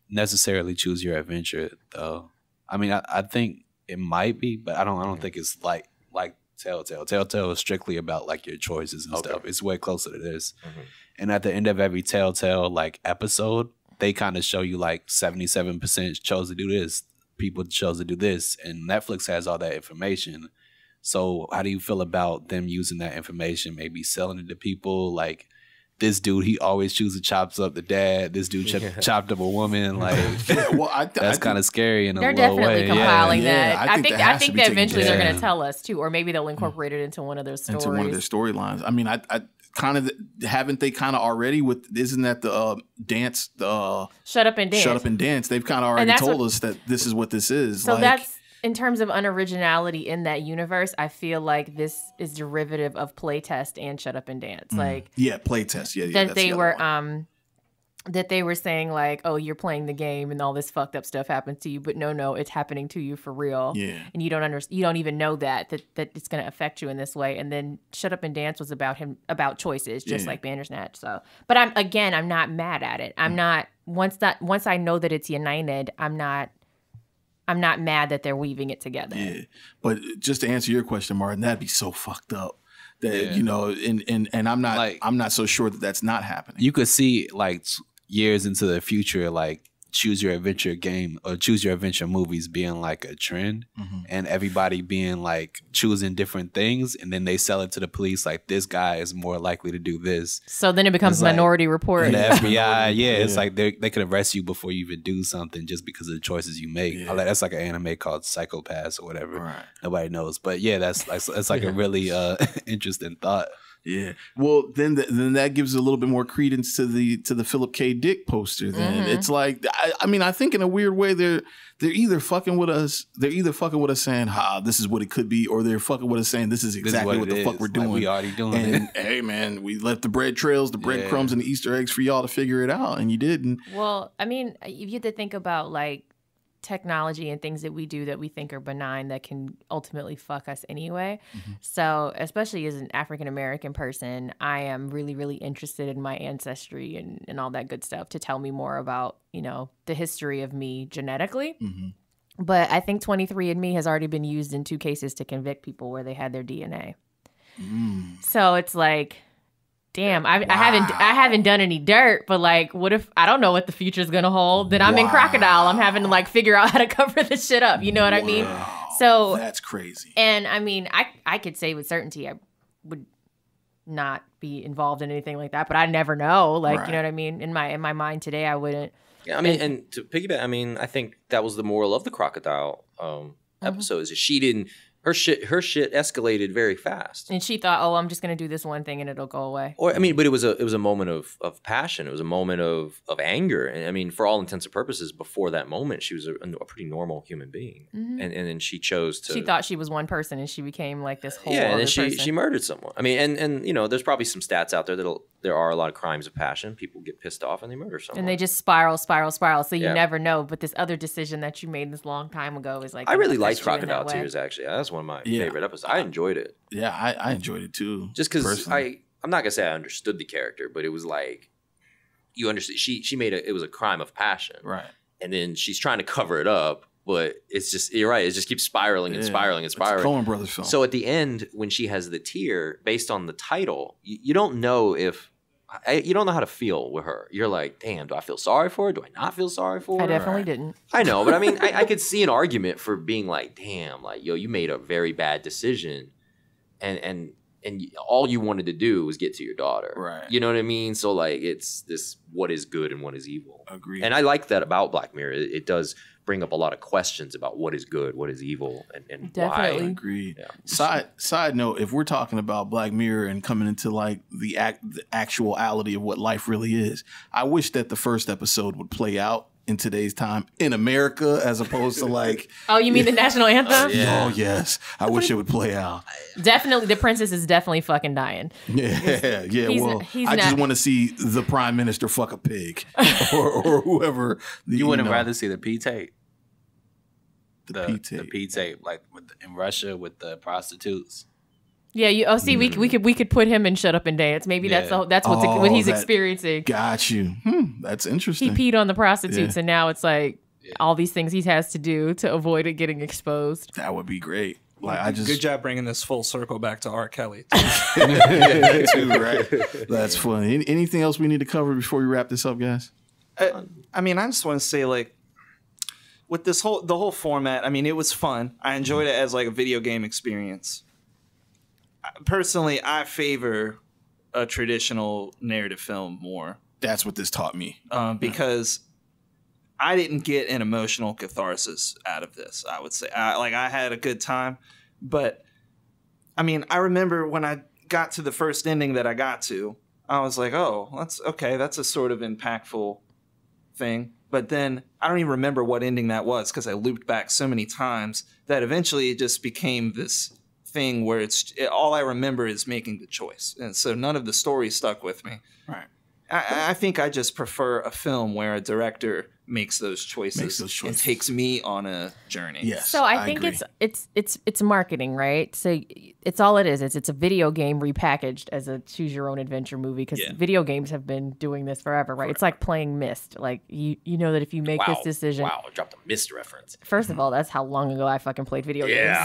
necessarily choose your adventure though. I mean, I think. It might be, but I don't think it's like Telltale. Telltale is strictly about like your choices and stuff. It's way closer to this. Mm-hmm. And at the end of every Telltale like episode, they kind of show you like 77% chose to do this, people chose to do this, and Netflix has all that information. So how do you feel about them using that information, maybe selling it to people? Like, this dude, he always chooses chops up the dad. This dude chopped up a woman. Like, that's kind of scary in a they're low definitely way. compiling Yeah. that. Yeah, I think that eventually they're going care. to tell us too, or maybe they'll incorporate it into one of their stories. Into one of their storylines. I mean, I kind of haven't they kind of already with isn't that the dance Shut Up and Dance. Shut Up and Dance? They've kind of already told us that this is what this is. So like, that's in terms of unoriginality in that universe. I feel like this is derivative of Playtest and Shut Up and Dance. Like Playtest. Yeah, that they were that they were saying like, oh, you're playing the game and all this fucked up stuff happens to you, but no, it's happening to you for real. Yeah. And you don't even know that it's going to affect you in this way. And then Shut Up and Dance was about choices, just like Bandersnatch. So, but I'm not mad at it. I'm not once I know that it's United, I'm not mad that they're weaving it together. Yeah. But just to answer your question, Martin, that'd be so fucked up. That you know, and I'm not like, I'm not so sure that that's not happening. You could see like years into the future, like choose your adventure game or choose your adventure movies being like a trend, and everybody being like choosing different things, and then they sell it to the police like this guy is more likely to do this. So then it becomes Minority Report. And the FBI, it's like they could arrest you before you even do something just because of the choices you make. Yeah. That's like an anime called Psychopaths or whatever. Right. Nobody knows, but that's like a really interesting thought. Yeah. Well, then that gives a little bit more credence to the Philip K. Dick poster. Then it's like, I mean, I think in a weird way they're either fucking with us. They're either fucking with us saying, "Ha, this is what it could be," or they're fucking with us saying, "This is exactly what the fuck we're doing." Like we already doing and it. Hey, man, we left the bread trails, the breadcrumbs, and the Easter eggs for y'all to figure it out, and you didn't. Well, I mean, you have to think about like technology and things that we do that we think are benign that can ultimately fuck us anyway. So especially as an African American person, I am really, really interested in my ancestry and all that good stuff to tell me more about, you know, the history of me genetically. But I think 23andMe has already been used in 2 cases to convict people where they had their DNA. So it's like, damn, I haven't done any dirt, but like, what if I don't know what the future is gonna hold? Then I'm in Crocodile. I'm having to like figure out how to cover this shit up. You know what I mean? So that's crazy. And I mean, I could say with certainty I would not be involved in anything like that, but I never know. Like, you know what I mean? In my mind today, I wouldn't. Yeah, I mean, and to piggyback, I mean, I think that was the moral of the Crocodile episode. Is that she didn't. Her shit escalated very fast, and she thought, "Oh, I'm just gonna do this one thing and it'll go away." Or I mean, but it was a moment of passion. It was a moment of anger, and I mean, for all intents and purposes, before that moment, she was a pretty normal human being, and then she chose to. She thought she was one person, and she became like this whole. Yeah, and then person. she murdered someone. I mean, and you know, there's probably some stats out there there are a lot of crimes of passion. People get pissed off and they murder someone, and they just spiral. So you never know. But this other decision that you made this long time ago is like. I really liked Crocodile Tears. Actually, that's one of my favorite episodes. I enjoyed it. Yeah, I enjoyed it too. Just because I'm not gonna say I understood the character, but it was like you understood. She made it was a crime of passion, right? And then she's trying to cover it up, but it's just you're right. It just keeps spiraling and spiraling and spiraling. It's a Coen Brothers film. So at the end, when she has the tear, based on the title, you don't know if. You don't know how to feel with her. You're like, damn, do I feel sorry for her? Do I not feel sorry for her? I definitely didn't. I know, but I mean, I could see an argument for being like, damn, like, yo, you made a very bad decision. And all you wanted to do was get to your daughter. Right. You know what I mean? So, like, it's this what is good and what is evil. Agreed. And I like that about Black Mirror. It does bring up a lot of questions about what is good, what is evil, and definitely. why. Agreed. Yeah. Side note, if we're talking about Black Mirror and coming into like the actuality of what life really is, I wish that the first episode would play out in today's time in America as opposed to like. Oh, you mean the national anthem? Oh yes, I wish it would play out. Definitely, the princess is definitely fucking dying. Yeah. He's I just want to see the prime minister fuck a pig or whoever. You wouldn't rather see the P tape. The P tape, like in Russia with the prostitutes. Yeah, we could put him in Shut Up and Dance. Maybe that's what he's experiencing. Got you. That's interesting. He peed on the prostitutes, and now it's like all these things he has to do to avoid it getting exposed. That would be great. Like good job bringing this full circle back to R. Kelly. Too, right? That's funny. Anything else we need to cover before we wrap this up, guys? I mean, I just want to say, like, with the whole format, I mean, it was fun. I enjoyed it as like a video game experience. Personally, I favor a traditional narrative film more. That's what this taught me. Because I didn't get an emotional catharsis out of this, I would say. I had a good time, but I mean, I remember when I got to the first ending that I got to, I was like, oh, that's okay. That's a sort of impactful thing. But then I don't even remember what ending that was because I looped back so many times that eventually it just became this thing where all I remember is making the choice. And so none of the story stuck with me. Right. I think I just prefer a film where a director makes those choices and takes me on a journey. Yes. So I think agree. it's marketing, right? So it's all it is. It's a video game repackaged as a choose your own adventure movie because video games have been doing this forever, right? It's like playing Myst. Like you know that if you make this decision, Wow, I dropped a Myst reference. First of all, that's how long ago I fucking played video games.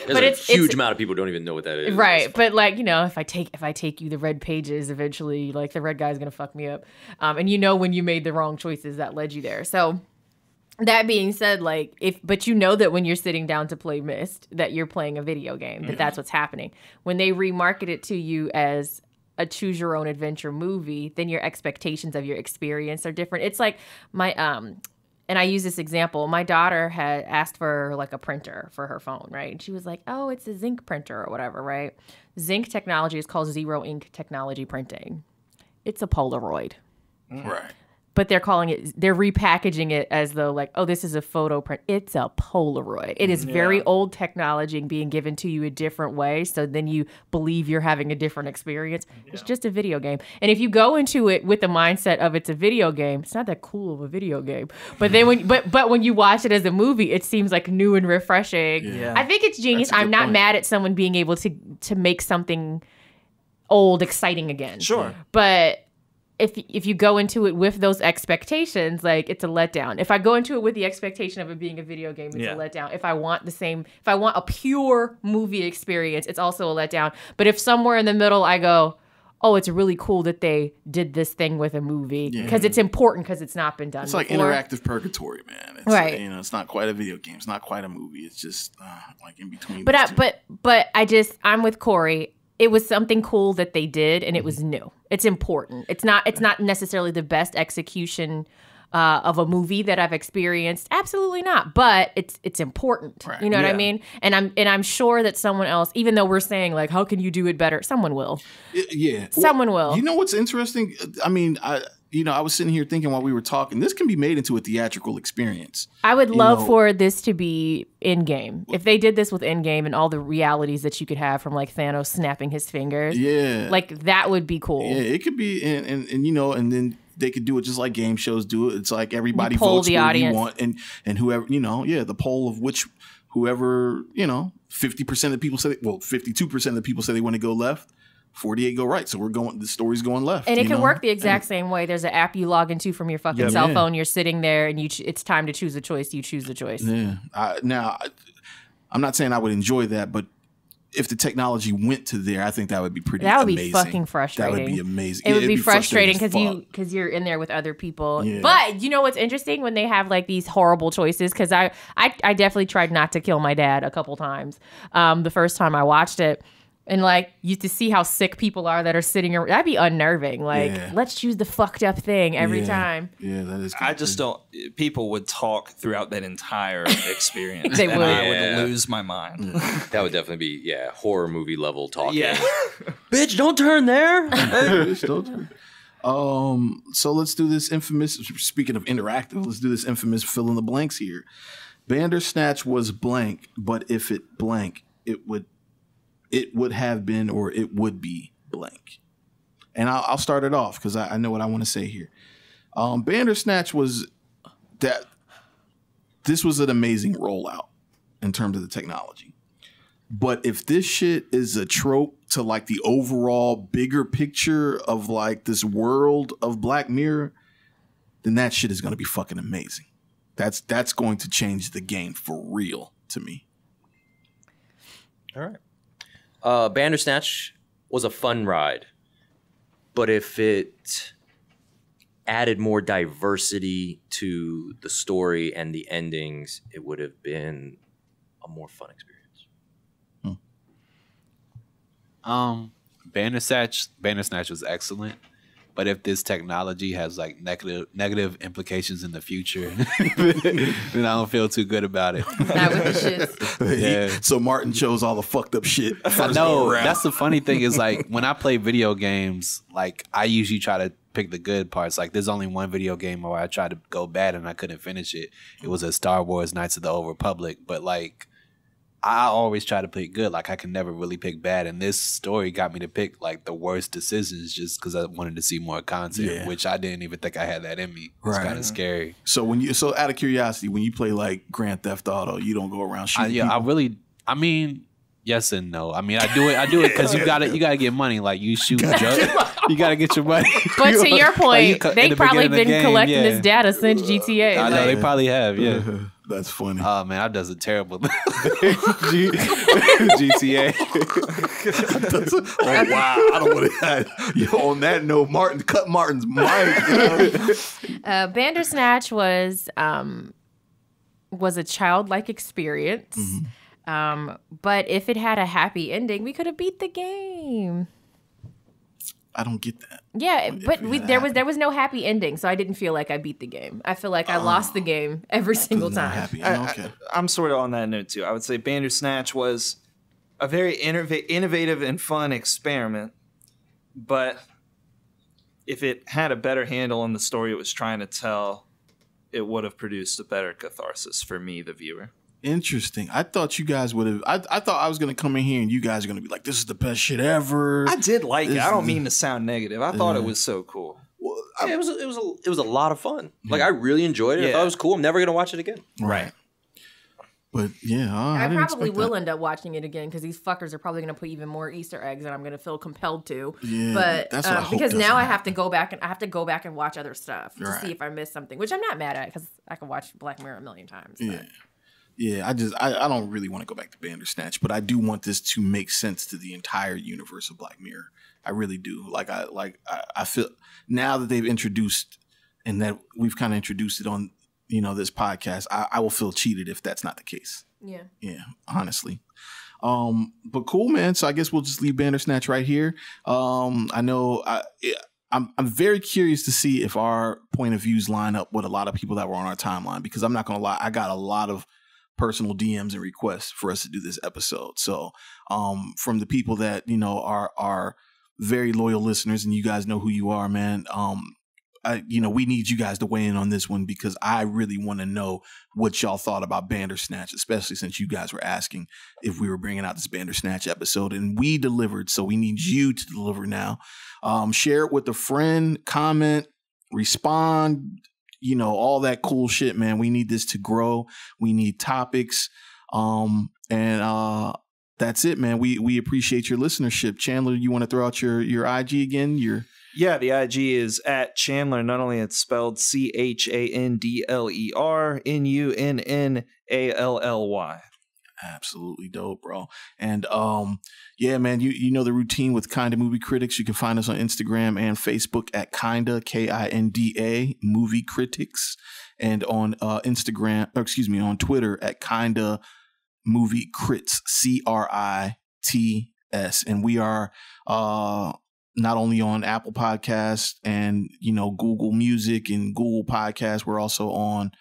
There's a huge amount of people who don't even know what that is. Right, but like if I take you the red pages, eventually like the red guy's gonna fuck me up, and when you made the wrong choices that led you there. So that being said, like but you know that when you're sitting down to play Myst, that you're playing a video game, that's what's happening. When they remarket it to you as a choose your own adventure movie, then your expectations of your experience are different. It's like and I use this example. My daughter had asked for like a printer for her phone, right? And she was like, oh, it's a zinc printer or whatever, right? Zinc technology is called zero ink technology printing. It's a Polaroid. Right. But they're repackaging it as though like, oh, this is a photo print. It's a Polaroid. It is very old technology and being given to you a different way. So then you believe you're having a different experience. Yeah. It's just a video game. And if you go into it with the mindset of it's a video game, it's not that cool of a video game. But then when you watch it as a movie, it seems like new and refreshing. Yeah. I think it's genius. I'm not mad at someone being able to make something old exciting again. Sure. But if you go into it with those expectations, like it's a letdown. If I go into it with the expectation of it being a video game, it's a letdown. If I want a pure movie experience, it's also a letdown. But if somewhere in the middle I go, oh, it's really cool that they did this thing with a movie because it's important because it's not been done before. It's like interactive purgatory, man. It's, right. It's not quite a video game. It's not quite a movie. It's just like in between. But I'm with Kory. It was something cool that they did, and it was new. It's important. It's not necessarily the best execution of a movie that I've experienced. Absolutely not. But it's important. Right. You know what I mean? And I'm sure that someone else, even though we're saying like, how can you do it better? Someone will. Yeah. Someone will. You know what's interesting? I mean, I was sitting here thinking while we were talking, this can be made into a theatrical experience. I would love for this to be in-game. If they did this with in-game and all the realities that you could have from like Thanos snapping his fingers. Yeah. Like that would be cool. Yeah, it could be. And then they could do it just like game shows do it. It's like everybody votes the audience. You want and whoever, the poll of which whoever, 50% of the people say, 52% of the people say they want to go left. 48 go right, so the story's going left. And it can work the exact same way. There's an app you log into from your fucking cell phone. You're sitting there, and it's time to choose a choice. You choose the choice. Yeah. I'm not saying I would enjoy that, but if the technology went to there, I think that would be pretty. That would be fucking frustrating. That would be amazing. It would be frustrating because you're in there with other people. Yeah. But you know what's interesting when they have like these horrible choices? Because I definitely tried not to kill my dad a couple times. The first time I watched it. And like you to see how sick people are that are sitting around, that'd be unnerving. Like, let's choose the fucked up thing every time. Yeah, that is. I just don't. People would talk throughout that entire experience. They would. I would lose my mind. That would definitely be horror movie level talking. Yeah, bitch, don't turn there. Bitch, don't turn. So let's do this infamous. Speaking of interactive, let's do this infamous fill in the blanks here. Bandersnatch was blank, but if it blank, it would have been or it would be blank. And I'll start it off because I know what I want to say here. Bandersnatch this was an amazing rollout in terms of the technology. But if this shit is a trope to like the overall bigger picture of like this world of Black Mirror, then that shit is going to be fucking amazing. That's going to change the game for real to me. All right. Bandersnatch was a fun ride, but if it added more diversity to the story and the endings, it would have been a more fun experience. Bandersnatch was excellent, but if this technology has like negative implications in the future, then I don't feel too good about it. Not with the shits. Yeah. So Martin chose all the fucked up shit. No, that's the funny thing is like when I play video games, like I usually try to pick the good parts. Like there's only one video game where I tried to go bad and I couldn't finish it. It was a Star Wars Knights of the Old Republic, but like I always try to pick good. Like I can never really pick bad, and this story got me to pick like the worst decisions just because I wanted to see more content, which I didn't even think I had that in me. It's kind of scary. So so out of curiosity, when you play like Grand Theft Auto, you don't go around shooting people? I mean, yes and no. I mean, I do it because you gotta get money. Like you shoot drugs, you gotta get your money. But to your point, they probably been collecting this data since GTA. I know they probably have. Yeah. That's funny. Oh man, I does a terrible GTA. Oh wow! I don't want to. Yo, on that note, cut Martin's mic. Bandersnatch was a childlike experience. Mm-hmm. But if it had a happy ending, we could have beat the game. I don't get that. Yeah, but there was no happy ending, so I didn't feel like I beat the game. I feel like I lost the game every single time. I'm sort of on that note too. I would say Bandersnatch was a very innovative and fun experiment, but if it had a better handle on the story it was trying to tell, it would have produced a better catharsis for me, the viewer. Interesting. I thought you guys would have. I thought I was going to come in here and you guys are going to be like, "This is the best shit ever." I did like it. I don't mean to sound negative. I thought it was so cool. Well, it was a lot of fun. Like I really enjoyed it. I thought it was cool. I'm never gonna watch it again. Right. But yeah, I probably will end up watching it again because these fuckers are probably going to put even more Easter eggs, and I'm going to feel compelled to. Yeah, but that's what I hope because now I have happen. to go back and watch other stuff to see if I missed something, which I'm not mad at because I can watch Black Mirror a million times. Yeah. Yeah, I don't really want to go back to Bandersnatch, but I do want this to make sense to the entire universe of Black Mirror. I really do. I feel now that they've introduced and that we've kind of introduced it on, this podcast, I will feel cheated if that's not the case. Yeah. Yeah, honestly. But cool, man. So I guess we'll just leave Bandersnatch right here. I know I'm very curious to see if our point of views line up with a lot of people that were on our timeline, because I'm not going to lie, I got a lot of personal DMs and requests for us to do this episode. So from the people that, are very loyal listeners, and you guys know who you are, man, we need you guys to weigh in on this one, because I really want to know what y'all thought about Bandersnatch, especially since you guys were asking if we were bringing out this Bandersnatch episode, and we delivered. So we need you to deliver now. Share it with a friend, comment, respond, all that cool shit, man. We need this to grow. We need topics. And that's it, man. We appreciate your listenership. Chandler, you want to throw out your IG again? Yeah, the IG is at Chandler. Not only it's spelled ChandlerNunnally. Absolutely dope, bro. And yeah, man, you know the routine with Kinda Movie Critics. You can find us on Instagram and Facebook at Kinda, KINDA Movie Critics, and on on Twitter at Kinda Movie Crits, CRITS. And we are not only on Apple Podcasts and Google Music and Google Podcasts. We're also on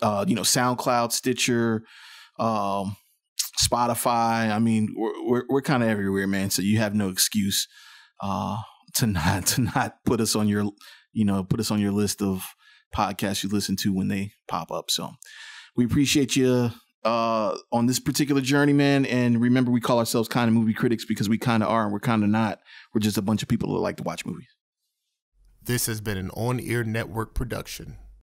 SoundCloud, Stitcher, Spotify. I mean, we're kind of everywhere, man. So you have no excuse to not put us on your list of podcasts you listen to when they pop up. So we appreciate you on this particular journey, man. And remember, we call ourselves Kinda Movie Critics because we kind of are and we're kind of not. We're just a bunch of people that like to watch movies. This has been an On Air Network production.